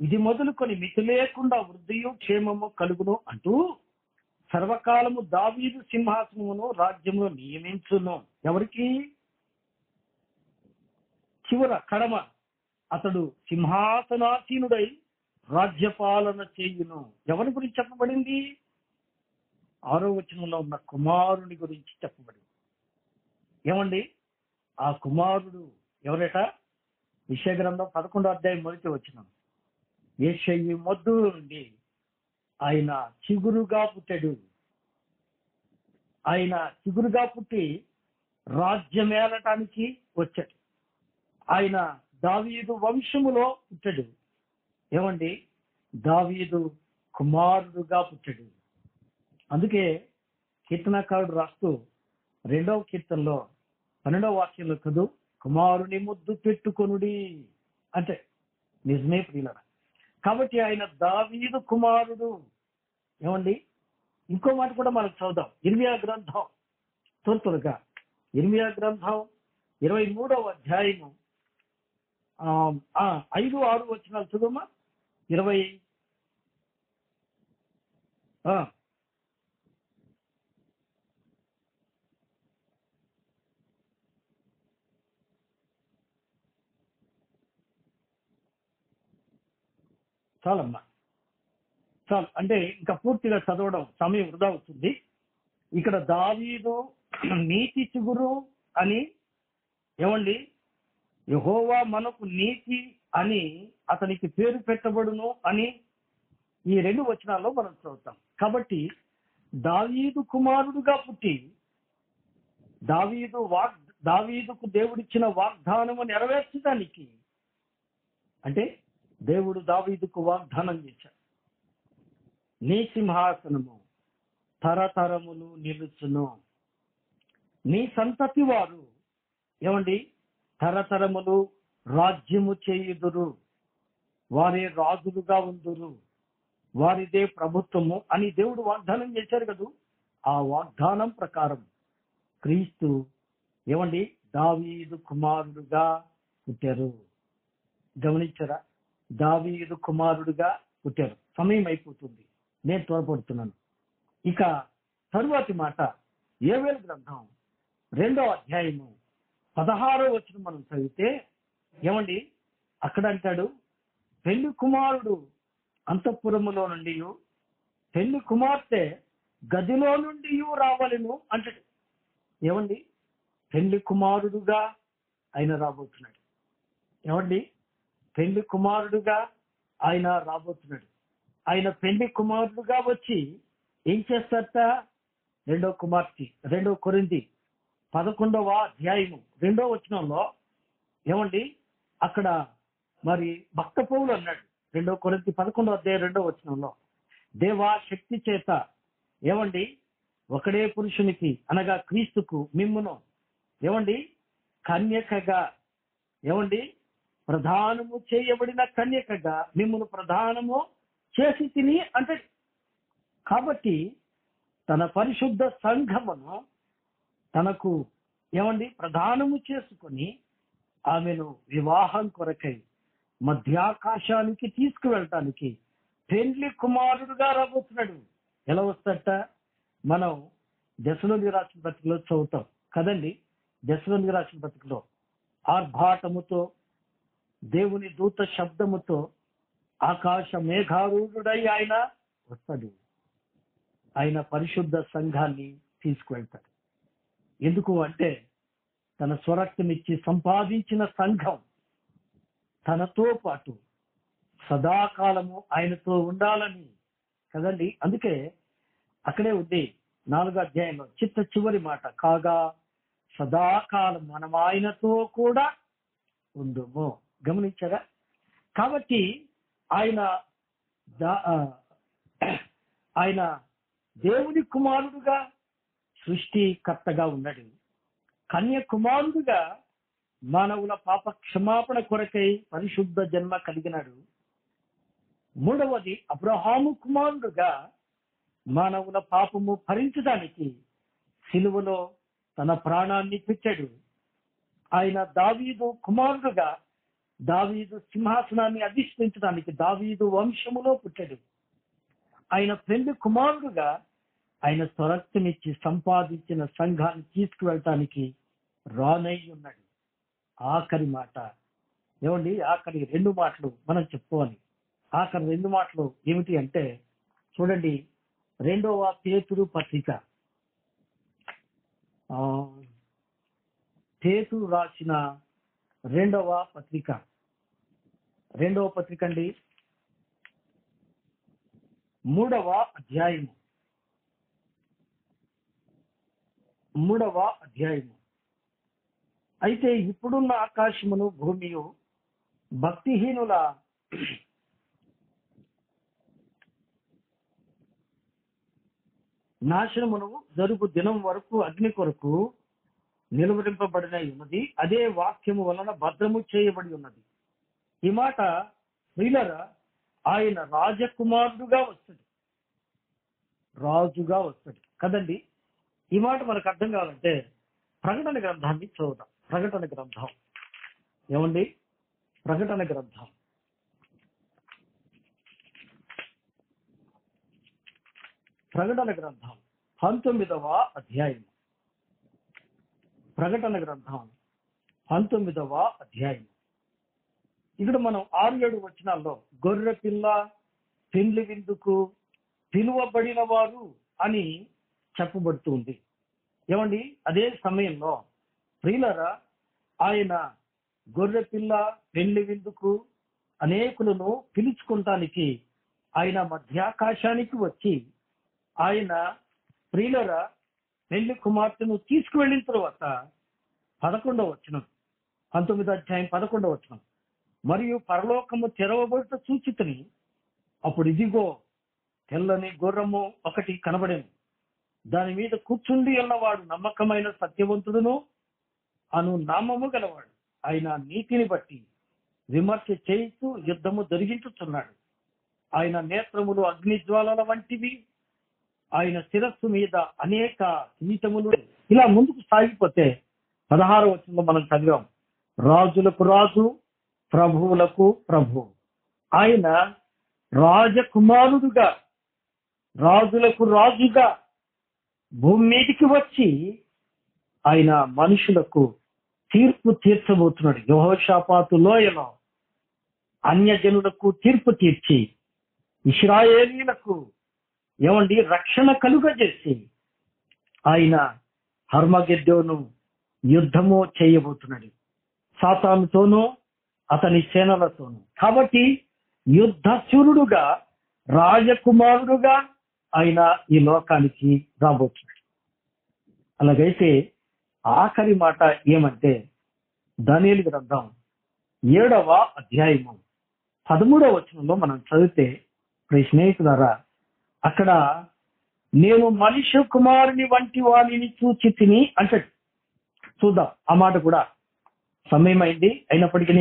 ఇది మొదలుకొని మితి లేకుండా వృద్ధియు క్షేమము కలుగును అంటూ సర్వకాలము దావీదు సింహాసనమును రాజ్యమును నియమించును. ఎవరికి? చివర కడమ అతడు సింహాసనాసీనుడై రాజ్యపాలన చేయును. ఎవరి గురించి చెప్పబడింది? 6వ వచనంలో ఉన్న కుమారుని గురించి చెప్పబడింది. ఏమండి? ఆ కుమారుడు ఎవరట? యెషయా గ్రంథం 11వ అధ్యాయం 1వ వచనం. యేషయి మొద్దు నుండి ఆయన చిగురుగా పుట్టాడు. ఆయన చిగురుగా పుట్టి రాజ్యమేలటానికి వచ్చాడు. ఆయన దావీదు వంశములో పుట్టాడు. ఏమండి? దావీదు కుమారుడుగా పుట్టాడు. అందుకే కీర్తనకారుడు రాస్తూ 2వ కీర్తనలో 12వ వాక్యంలో కదూ, కుమారుని ముద్దు పెట్టుకొనుడి అంటే నిజమే ప్రియులరా. కాబట్టి ఆయన దావీదు కుమారుడు. ఏమండి? ఇంకో మాట కూడా మనకు చదువుదాం. ఇర్మియా గ్రంథం త్వరగా ఇర్మియా గ్రంథం 23వ అధ్యాయము 5, 6 వచనాలు చదువుమా. 20 చాలమ్మా, చాలు. అంటే ఇంకా పూర్తిగా చదవడం సమయం వృధా అవుతుంది. ఇక్కడ దావీదు నీతి చిగురు అని, ఏమండి, యెహోవా మనకు నీతి అని అతనికి పేరు పెట్టబడును అని ఈ 2 వచనాల్లో మనం చదువుతాం. కాబట్టి దావీదు కుమారుడుగా పుట్టి దావీదుకు దేవుడిచ్చిన వాగ్దానము నెరవేర్చడానికి, అంటే దేవుడు దావీదుకు వాగ్దానం చేశాడు. నీ సింహాసనము తరతరములు నిలుచును. నీ సంతతి వారు ఏమండి తరతరములు రాజ్యము చేయుదురు, వారే రాజులుగా ఉందురు, వారిదే ప్రభుత్వము అని దేవుడు వాగ్దానం చేశారు కదా. ఆ వాగ్దానం ప్రకారం క్రీస్తు ఏమండి దావీదు కుమారుడుగా పుట్టారు. గమనించారా? దావీదు కుమారుడుగా పుట్టారు. సమయం అయిపోతుంది, నేను త్వరపడుతున్నాను. ఇక తరువాతి మాట యోవేలు గ్రంథం 2వ అధ్యాయము 16వ వచనం మనం చదివితే ఏమండి అక్కడ అంటాడు, పెళ్లి కుమారుడు అంతఃపురములో నుండి, పెళ్లి కుమార్తె గదిలో నుండి రావాలను అంటాడు. ఏమండి పెళ్లి కుమారుడుగా ఆయన రాబోతున్నాడు. ఏమండి పెళ్లి కుమారుడుగా ఆయన రాబోతున్నాడు. ఆయన పెళ్లి కుమారుడుగా వచ్చి ఏం చేస్తారట? 2 కొరింథీ 11వ అధ్యాయము 2వ వచనంలో ఏమండి అక్కడ మరి భక్త పౌలు అన్నాడు, 2 కొరింథీ 11వ అధ్యాయం 2వ వచనంలో, దేవా శక్తి చేత ఏమండి ఒకడే పురుషునికి అనగా క్రీస్తుకు మిమ్మును ఏమండి కన్యకగా ఏమండి ప్రధానము చేయబడిన కన్యకగా మిమ్మును ప్రధానము చేసి తిని అంటే. కాబట్టి తన పరిశుద్ధ సంఘమును తనకు ఏమండి ప్రధానము చేసుకొని ఆమెను వివాహం కొరకై మధ్యాకాశానికి తీసుకువెళ్ళటానికి పెండ్లి కుమారుడుగా రాబోతున్నాడు. ఎలా వస్తాడట? మనం దశలోని రాసిన పత్రికలో చదువుతాం కదండి. దశలోని రాసిన పత్రికలో ఆర్భాటముతో దేవుని దూత శబ్దముతో ఆకాశ మేఘారూఢుడై ఆయన వస్తాడు. ఆయన పరిశుద్ధ సంఘాన్ని తీసుకువెళ్తాడు. ఎందుకు అంటే తన స్వరక్తమిచ్చి సంపాదించిన సంఘం తనతో పాటు సదాకాలము ఆయనతో ఉండాలని కదండి. అందుకే అక్కడే ఉంది 4వ అధ్యాయంలో చిట్ట చివరి మాట, కాగా సదాకాలం మనం ఆయనతో కూడా ఉందుము. గమనించారా? కాబట్టి ఆయన దేవుని కుమారుడుగా సృష్టికర్తగా ఉన్నాడు. కన్య కుమారుడుగా మానవుల పాప క్షమాపణ కొరకై పరిశుద్ధ జన్మ కలిగినాడు. 3వది అబ్రహాము కుమారుడుగా మానవుల పాపము భరించడానికి సిలువలో తన ప్రాణాన్ని పెట్టాడు. ఆయన దావీదు కుమారుడుగా దావీదు సింహాసనాన్ని అధిష్ఠించడానికి దావీదు వంశములో పుట్టాడు. ఆయన పెళ్లి కుమారుడుగా ఆయన స్వరక్తమిచ్చి సంపాదించిన సంఘాన్ని తీసుకువెళ్ళటానికి రానై ఉన్నాడు. ఆఖరి మాట ఏమండి, ఆఖరి 2 మాటలు మనం చెప్పుకోవాలి. ఆఖరి 2 మాటలు ఏమిటి అంటే చూడండి, 2వ పేతురు పత్రిక, పేతురు రాసిన 2వ పత్రిక అండి 3వ అధ్యాయము అయితే ఇప్పుడున్న ఆకాశమును భూమియు భక్తిహీనుల నాశనమును జరుగు దినం వరకు అగ్ని కొరకు నిలువరింపబడిన ఉన్నది, అదే వాక్యము వలన భద్రము చేయబడి ఉన్నది. ఈ మాట ప్రియులారా, ఆయన రాజకుమారుడుగా వస్తాడు, రాజుగా వస్తాడు కదండి. ఈ మాట మనకు అర్థం కావాలంటే ప్రకటన గ్రంథాన్ని చూద్దాం. ప్రకటన గ్రంథం ఏమండి, ప్రకటన గ్రంథం 19వ అధ్యాయం. ప్రకటన గ్రంథం 19వ అధ్యాయం. ఇక్కడ మనం 6-7 వచనాల్లో గొర్రె పిల్ల పెండ్లి విందుకు పిలువబడిన వారు అని చెప్పబడుతుంది. ఏమండి, అదే సమయంలో ప్రియులారా, ఆయన గొర్రె పిల్ల పెండ్లి విందుకు అనేకులను పిలుచుకుంటానికి ఆయన మధ్యాకాశానికి వచ్చి ఆయన ప్రియులారా పెళ్లి కుమార్తెను తీసుకువెళ్ళిన తర్వాత 11వ వచనం, 19వ అధ్యాయం 11వ వచనం, మరియు పరలోకము తెరవబడుట చూచితిని, అప్పుడు ఇదిగో తెల్లని గుర్రము ఒకటి కనబడెను. దాని మీద కూర్చుండి ఉన్నవాడు నమ్మకమైన సత్యవంతుడును అను నామము గలవాడు. ఆయన నీతిని బట్టి విమర్శ చేయిస్తూ యుద్ధము జరిగించుచున్నాడు. ఆయన నేత్రములు అగ్నిజ్వాలల వంటివి. ఆయన శిరస్సు మీద అనేక కిరీటములు. ఇలా ముందుకు సాగిపోతే 16వ వచనంలో మనం చదివాం, రాజులకు రాజు, ప్రభువులకు ప్రభు. ఆయన రాజకుమారుడుగా, రాజులకు రాజుగా భూమి మీదికి వచ్చి ఆయన మనుషులకు తీర్పు తీర్చబోతున్నాడు. యెహోషాపాతు లోయలో అన్యజనులకు తీర్పు తీర్చి ఇశ్రాయేలీలకు రక్షణ కలుగజేసి ఆయన హర్మగెద్దోను యుద్ధము చేయబోతున్నాడు, సాతానుతోనూ అతని సేనలతోనూ. కాబట్టి యుద్ధ శూరుడుగా, రాజకుమారుడుగా ఆయన ఈ లోకానికి రాబోతున్నాడు. అలాగైతే ఆఖరి మాట ఏమంటే, దానియేలు గ్రంథం 7వ అధ్యాయము 13వ వచనంలో మనం చదివితే, స్నేహితులారా, అక్కడ నేను మనుష్య కుమారుని వంటి వాణిని చూచి తిని అంటాడు. చూద్దాం ఆ మాట కూడా. సమయం అయింది, అయినప్పటికీ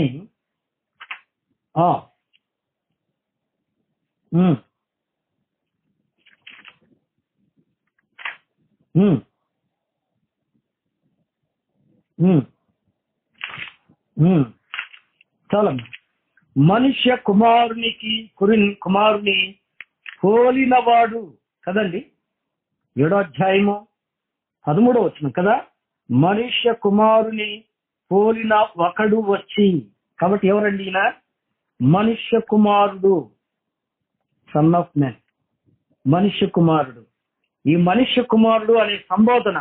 చాలా మనుష్య కుమారుని పోలినవాడు కదండి. 7వ అధ్యాయము 13వ వచనం కదా. మనుష్య కుమారుని పోలిన ఒకడు వచ్చి. కాబట్టి ఎవరండి ఈయన? మనుష్య కుమారుడు, సన్ ఆఫ్ మ్యాన్, మనుష్య కుమారుడు. ఈ మనుష్య కుమారుడు అనే సంబోధన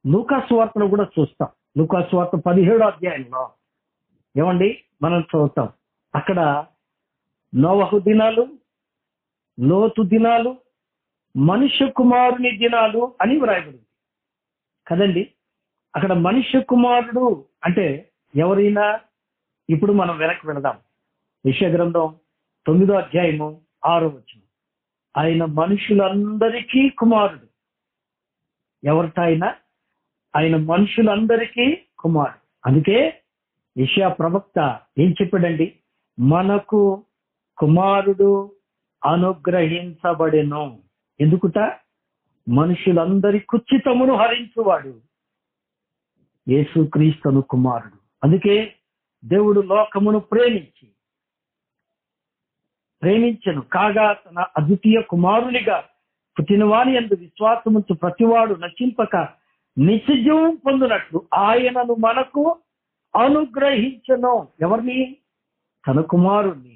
లూకాసు వార్తలో కూడా చూస్తాం. లూకాసు వార్త 17వ అధ్యాయంలో మనం చూస్తాం. అక్కడ నోవహు దినాలు, లోతు దినాలు, మనుష్య కుమారుని దినాలు అని వ్రాయబడింది కదండి. అక్కడ మనుష్య కుమారుడు అంటే ఎవరైనా, ఇప్పుడు మనం వెనక్కి వెళదాం. యెషయా గ్రంథం 9వ అధ్యాయము 6వ వచనం, ఆయన మనుషులందరికీ కుమారుడు. ఎవరిట ఆయన మనుషులందరికీ కుమారుడు. అందుకే యెషయా ప్రవక్త ఏం చెప్పాడండి? మనకు కుమారుడు అనుగ్రహించబడెను. ఎందుకుట? మనుషులందరి కుచితమును హరించువాడు యేసుక్రీస్తును కుమారుడు. అందుకే దేవుడు లోకమును ప్రేమించెను కాగా తన అద్వితీయ కుమారునిగా పుట్టినవాని యందు విశ్వాసముంచు ప్రతివాడు నశింపక నిత్యజీవం పొందునట్లు ఆయనను మనకు అనుగ్రహించెను. ఎవరిని? తన కుమారుణ్ణి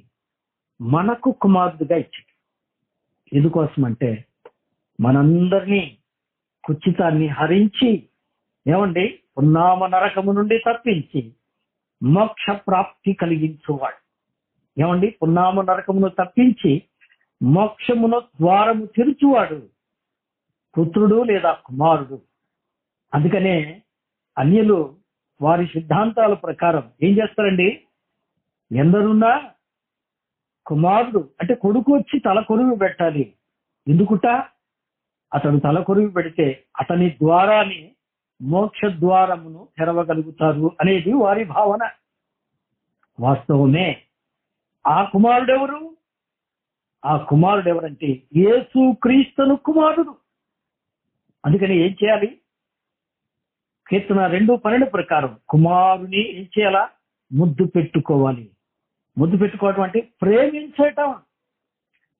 మనకు కుమారుడిగా ఇచ్చాడు. ఎందుకోసమంటే మనందరినీ కుచితాన్ని హరించి ఉన్నామ నరకము నుండి తప్పించి మోక్ష ప్రాప్తి కలిగించువాడు. ఉన్నామ నరకమును తప్పించి మోక్షమును ద్వారము తెరుచువాడు పుత్రుడు లేదా కుమారుడు. అందుకనే అన్యులు వారి సిద్ధాంతాల ప్రకారం ఏం చేస్తారండి? ఎందరున్నా కుమారుడు అంటే కొడుకు వచ్చి తల కొరువు పెట్టాలి. ఎందుకుట? అతడు తల కొరువు పెడితే అతని ద్వారానే మోక్ష ద్వారమును తెరవగలుగుతారు అనేది వారి భావన. వాస్తవమే. ఆ కుమారుడెవరు? ఆ కుమారుడెవరంటే యేసుక్రీస్తును కుమారుడు. అందుకని ఏం చేయాలి? కీర్తన 2:12 ప్రకారం కుమారుని ఏం చేయాలా? ముద్దు పెట్టుకోవాలి. ముద్దు పెట్టుకోవడం అంటే ప్రేమించటం.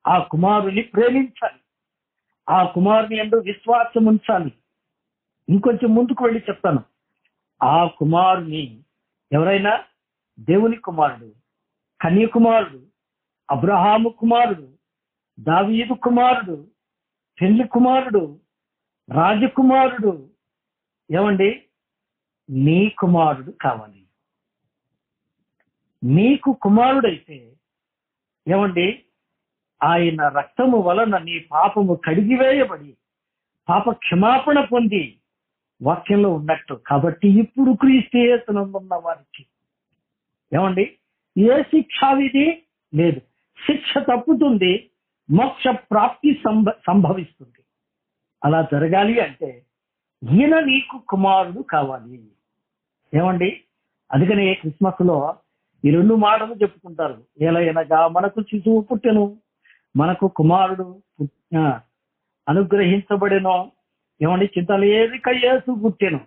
ఆ కుమారుని ప్రేమించాలి, ఆ కుమారుని యందు విశ్వాసం ఉంచాలి. ఇంకొంచెం ముందుకు వెళ్ళి చెప్తాను. ఆ కుమారుని ఎవరైనా దేవుని కుమారుడు, కన్యకుమారుడు, అబ్రహాము కుమారుడు, దావీదు కుమారుడు, పెళ్లి కుమారుడు, రాజకుమారుడు, నీ కుమారుడు కావాలి. నీకు కుమారుడైతే ఆయన రక్తము వలన నీ పాపము కడిగివేయబడి పాప క్షమాపణ పొంది వాక్యంలో ఉన్నట్టు. కాబట్టి ఇప్పుడు క్రీస్తు యేసునందున్న వారికి ఏ శిక్షా విధి లేదు. శిక్ష తప్పుతుంది, మోక్ష ప్రాప్తి సంభవిస్తుంది. అలా జరగాలి అంటే ఈయన నీకు కుమారుడు కావాలి. ఏమండి, అందుకనే క్రిస్మస్ లో ఈ 2 మాటలు చెప్పుకుంటారు. ఏలయనగా మనకు శిశువు పుట్టెను, మనకు కుమారుడు అనుగ్రహించబడెను. ఏమండి, చింతలేదిక యేసు పుట్టెను.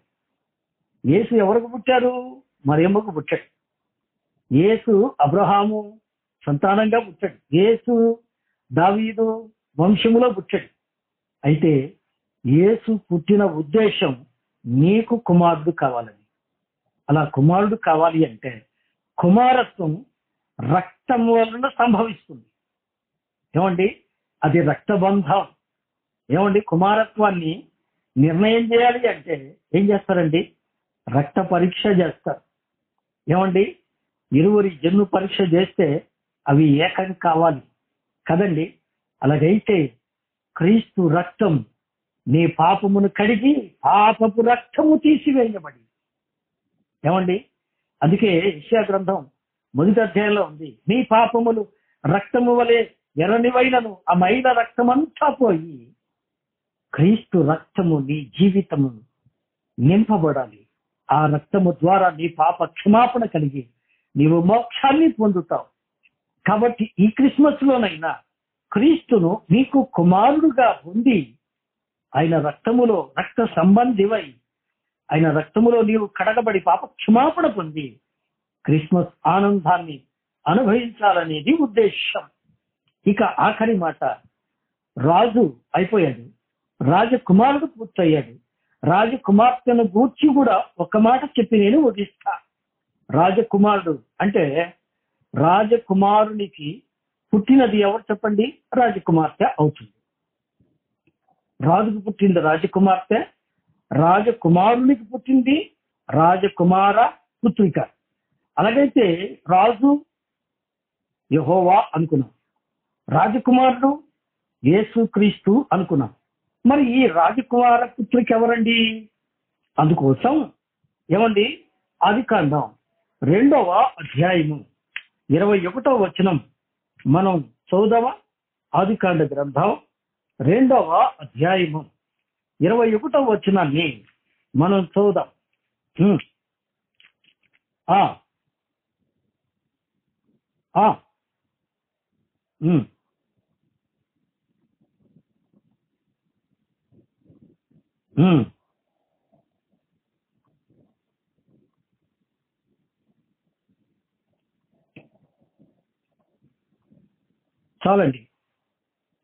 యేసు ఎవరికి పుట్టారు? మరియమ్మకు పుట్టాడు. యేసు అబ్రహాము సంతానంగా పుట్టాడు. యేసు దావీదు వంశములో పుట్టాడు. అయితే యేసు పుట్టిన ఉద్దేశం నీకు కుమారుడు కావాలని. అలా కుమారుడు కావాలి అంటే కుమారత్వం రక్తం వలన సంభవిస్తుంది. ఏమండి, అది రక్తబంధం. ఏమండి, కుమారత్వాన్ని నిర్ణయం చేయాలి అంటే ఏం చేస్తారండి? రక్త పరీక్ష చేస్తారు. ఏమండి, ఇరువురి జన్ను పరీక్ష చేస్తే అవి ఏకం కావాలి కదండి. అలాగైతే క్రీస్తు రక్తం నీ పాపమును కడిగి పాపపు రక్తము తీసివేయబడి. ఏమండి, అందుకే యెషయా గ్రంథం 1వ అధ్యాయంలో ఉంది, నీ పాపములు రక్తము వలె ఎర్రనివైనను ఆ మైల రక్తమంతా పోయి క్రీస్తు రక్తము నీ జీవితము నింపబడాలి. ఆ రక్తము ద్వారా నీ పాప క్షమాపణ కలిగి నీవు మోక్షాన్ని పొందుతావు. కాబట్టి ఈ క్రిస్మస్ లోనైనా క్రీస్తును నీకు కుమారుడుగా పొంది ఆయన రక్తములో రక్త సంబంధివై ఆయన రక్తములో నీవు కడగబడి పాప క్షమాపణ పొంది క్రిస్మస్ ఆనందాన్ని అనుభవించాలనేది ఉద్దేశం. ఇక ఆఖరి మాట, రాజు అయిపోయాడు, రాజకుమారుడు పూర్తయ్యాడు. రాజకుమార్తెను గూర్చి కూడా ఒక మాట చెప్పి నేను ముగిస్తా. రాజకుమారుడు అంటే రాజకుమారునికి పుట్టినది ఎవరు చెప్పండి? రాజకుమార్తె అవుతుంది. రాజుకు పుట్టింది రాజకుమార్తె, రాజకుమారునికి పుట్టింది రాజకుమార పుత్రిక. అలాగైతే రాజు యెహోవా అనుకున్నాం, రాజకుమారుడు యేసుక్రీస్తు అనుకున్నాం. మరి ఈ రాజకుమార పుత్రిక ఎవరండి? అందుకోసం ఏమండి, ఆదికాండం 2వ అధ్యాయము 21వ వచనం మనం చదువుదామా? ఆదికాండ గ్రంథం 2వ అధ్యాయము 21వ వచనాన్ని మనం చదువుదాం. ఆ ఆ చాలండి.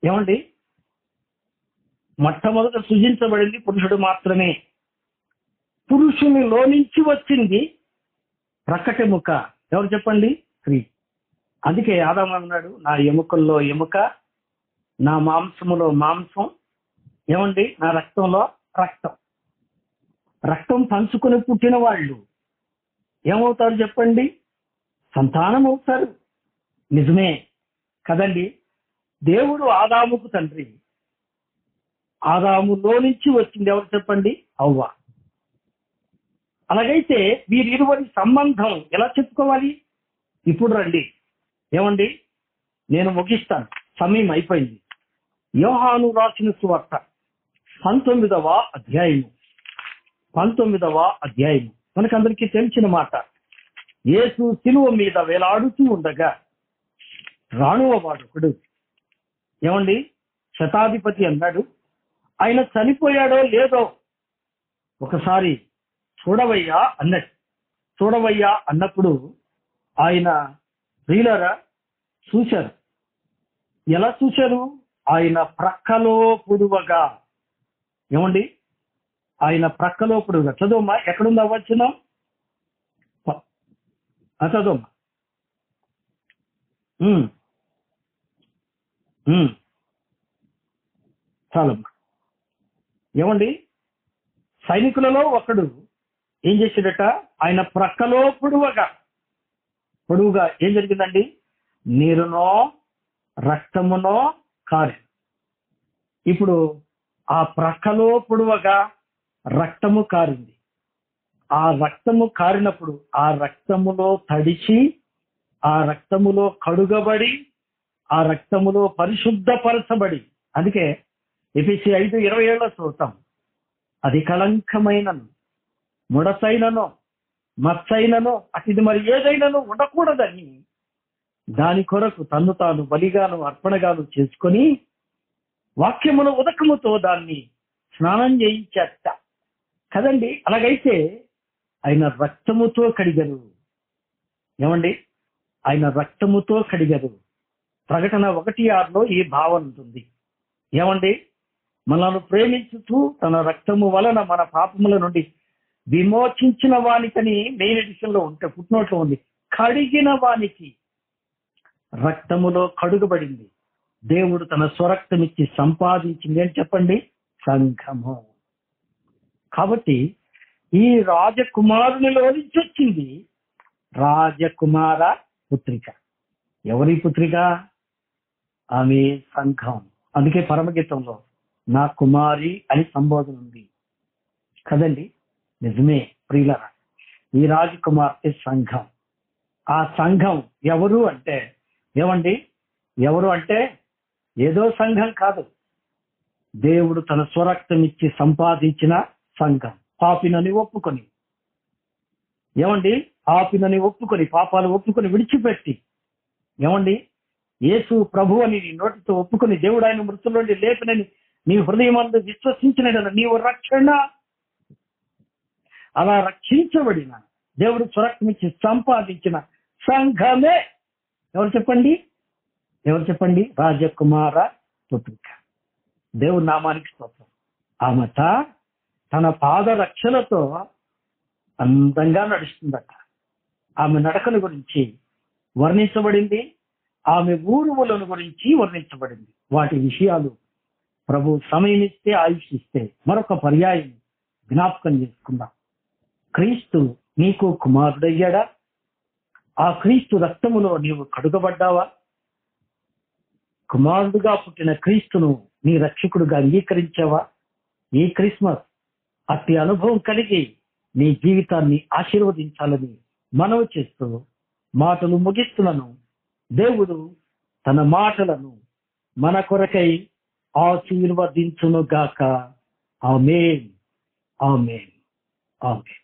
ఏమండి, మొట్టమొదట సృజించబడింది పురుషుడు మాత్రమే. పురుషునిలో నుంచి వచ్చింది ప్రకటెముక. ఎవరు చెప్పండి? స్త్రీ. అందుకే ఆదాము అన్నాడు, నా ఎముకల్లో ఎముక, నా మాంసములో మాంసం, ఏమండి నా రక్తంలో రక్తం. రక్తం పంచుకొని పుట్టిన వాళ్ళు ఏమవుతారు చెప్పండి? సంతానం అవుతారు. నిజమే కదండి. దేవుడు ఆదాముకు తండ్రి, ఆదాములో నుంచి వచ్చింది ఎవరు చెప్పండి? అవ్వ. అలాగైతే వీరిరువురి సంబంధం ఎలా చెప్పుకోవాలి? ఇప్పుడు రండి. ఏమండి, నేను ముగిస్తాను, సమయం అయిపోయింది. యోహాను రాసిన సువార్త 19వ అధ్యాయము మనకందరికీ తెలిసిన మాట. యేసు శిలువ మీద వేలాడుతూ ఉండగా రాణువ వాడొకడు, ఏమండి శతాధిపతి అన్నాడు, ఆయన చనిపోయాడో లేదో ఒకసారి చూడవయ్యా అన్నట్టు. చూడవయ్యా అన్నప్పుడు ఆయన ప్రియులారా చూశారు. ఎలా చూశారు? ఆయన ప్రక్కలో పొడువగా. ఏమండి, ఆయన ప్రక్కలో పొడువగా. చదవమ్మా, ఎక్కడుంది అవ్వచ్చునా? చదవమ్మా. చాలమ్మా. ఏమండి, సైనికులలో ఒకడు ఏం చేశాడట? ఆయన ప్రక్కలో పొడువుగా ఏం జరిగిందండి? నీరునో రక్తమునో కారి. ఇప్పుడు ఆ ప్రక్కలో పొడువుగా రక్తము కారింది. ఆ రక్తము కారినప్పుడు ఆ రక్తములో తడిచి, ఆ రక్తములో కడుగబడి, ఆ రక్తములో పరిశుద్ధపరచబడి, అందుకే ఎఫెసీ 5:27 చూస్తాం, అది కళంకమైనను ముడతైనను మచ్చైనను అతిది మరి ఏదైనాను ఉండకూడదని దాని కొరకు తన్ను తాను బలిగాను అర్పణగాను చేసుకొని వాక్యమును ఉదకముతో దాన్ని స్నానం చేయించేట కదండి. అలాగైతే ఆయన రక్తముతో కడిగరు. ఏమండి? ఆయన రక్తముతో కడిగరు. ప్రకటన 1:6 ఈ భావన ఉంటుంది. ఏమండి? మనల్ని ప్రేమించుతూ తన రక్తము వలన మన పాపముల నుండి విమోచించిన వానికని మెయిన్ ఎడిషన్ లో ఉంటే ఫుట్నోట్లో ఉంది, కడిగిన వానికి రక్తములో కడుగబడింది. దేవుడు తన స్వరక్తమిచ్చి సంపాదించింది అని చెప్పండి, సంఘము. కాబట్టి ఈ రాజకుమారునిలో నుంచి వచ్చింది రాజకుమార పుత్రిక. ఎవరి పుత్రిక? ఆమె సంఘం. అందుకే పరమగీతంలో నా కుమారి అని సంబోధన ఉంది కదండి. నిజమే ప్రియులరా, ఈ రాజకుమార్తె సంఘం. ఆ సంఘం ఎవరు అంటే, ఏమండి, ఎవరు అంటే ఏదో సంఘం కాదు, దేవుడు తన స్వరక్తం ఇచ్చి సంపాదించిన సంఘం. పాపినని ఒప్పుకొని, ఏమండి, పాపినని ఒప్పుకొని, పాపాలు ఒప్పుకొని విడిచిపెట్టి, ఏమండి, యేసు ప్రభు అని నీ నోటితో ఒప్పుకొని దేవుడు ఆయన మృతుల నుండి లేపినని నీ హృదయమందు విశ్వసించిన నీవు రక్షణ. అలా రక్షించబడిన దేవుడు స్వరక్తం ఇచ్చి సంపాదించిన సంఘమే ఎవరు చెప్పండి? ఎవరు చెప్పండి? రాజకుమార పుత్రిక. దేవుడి నామానికి స్తోత్రం. ఆమెట తన పాద రక్షలతో అందంగా నడుస్తుందట. ఆమె నడకల గురించి వర్ణించబడింది, ఆమె ఊరువులను గురించి వర్ణించబడింది. వాటి విషయాలు ప్రభు సమయం ఇస్తే, ఆయుష్ ఇస్తే మరొక పర్యాయం జ్ఞాపకం చేసుకుందాం. క్రీస్తు నీకు కుమారుడయ్యాడా? ఆ క్రీస్తు రక్తములో నీవు కడుగబడ్డావా? కుమారుడుగా పుట్టిన క్రీస్తును నీ రక్షకుడుగా అంగీకరించావా? ఈ క్రిస్మస్ అట్టి అనుభవం కలిగి నీ జీవితాన్ని ఆశీర్వదించాలని మనవి చేస్తూ మాటలు ముగిస్తున్నాను. దేవుడు తన మాటలను మన కొరకై ఆశీర్వదించును గాక. ఆమేన్, ఆమేన్, ఆమేన్.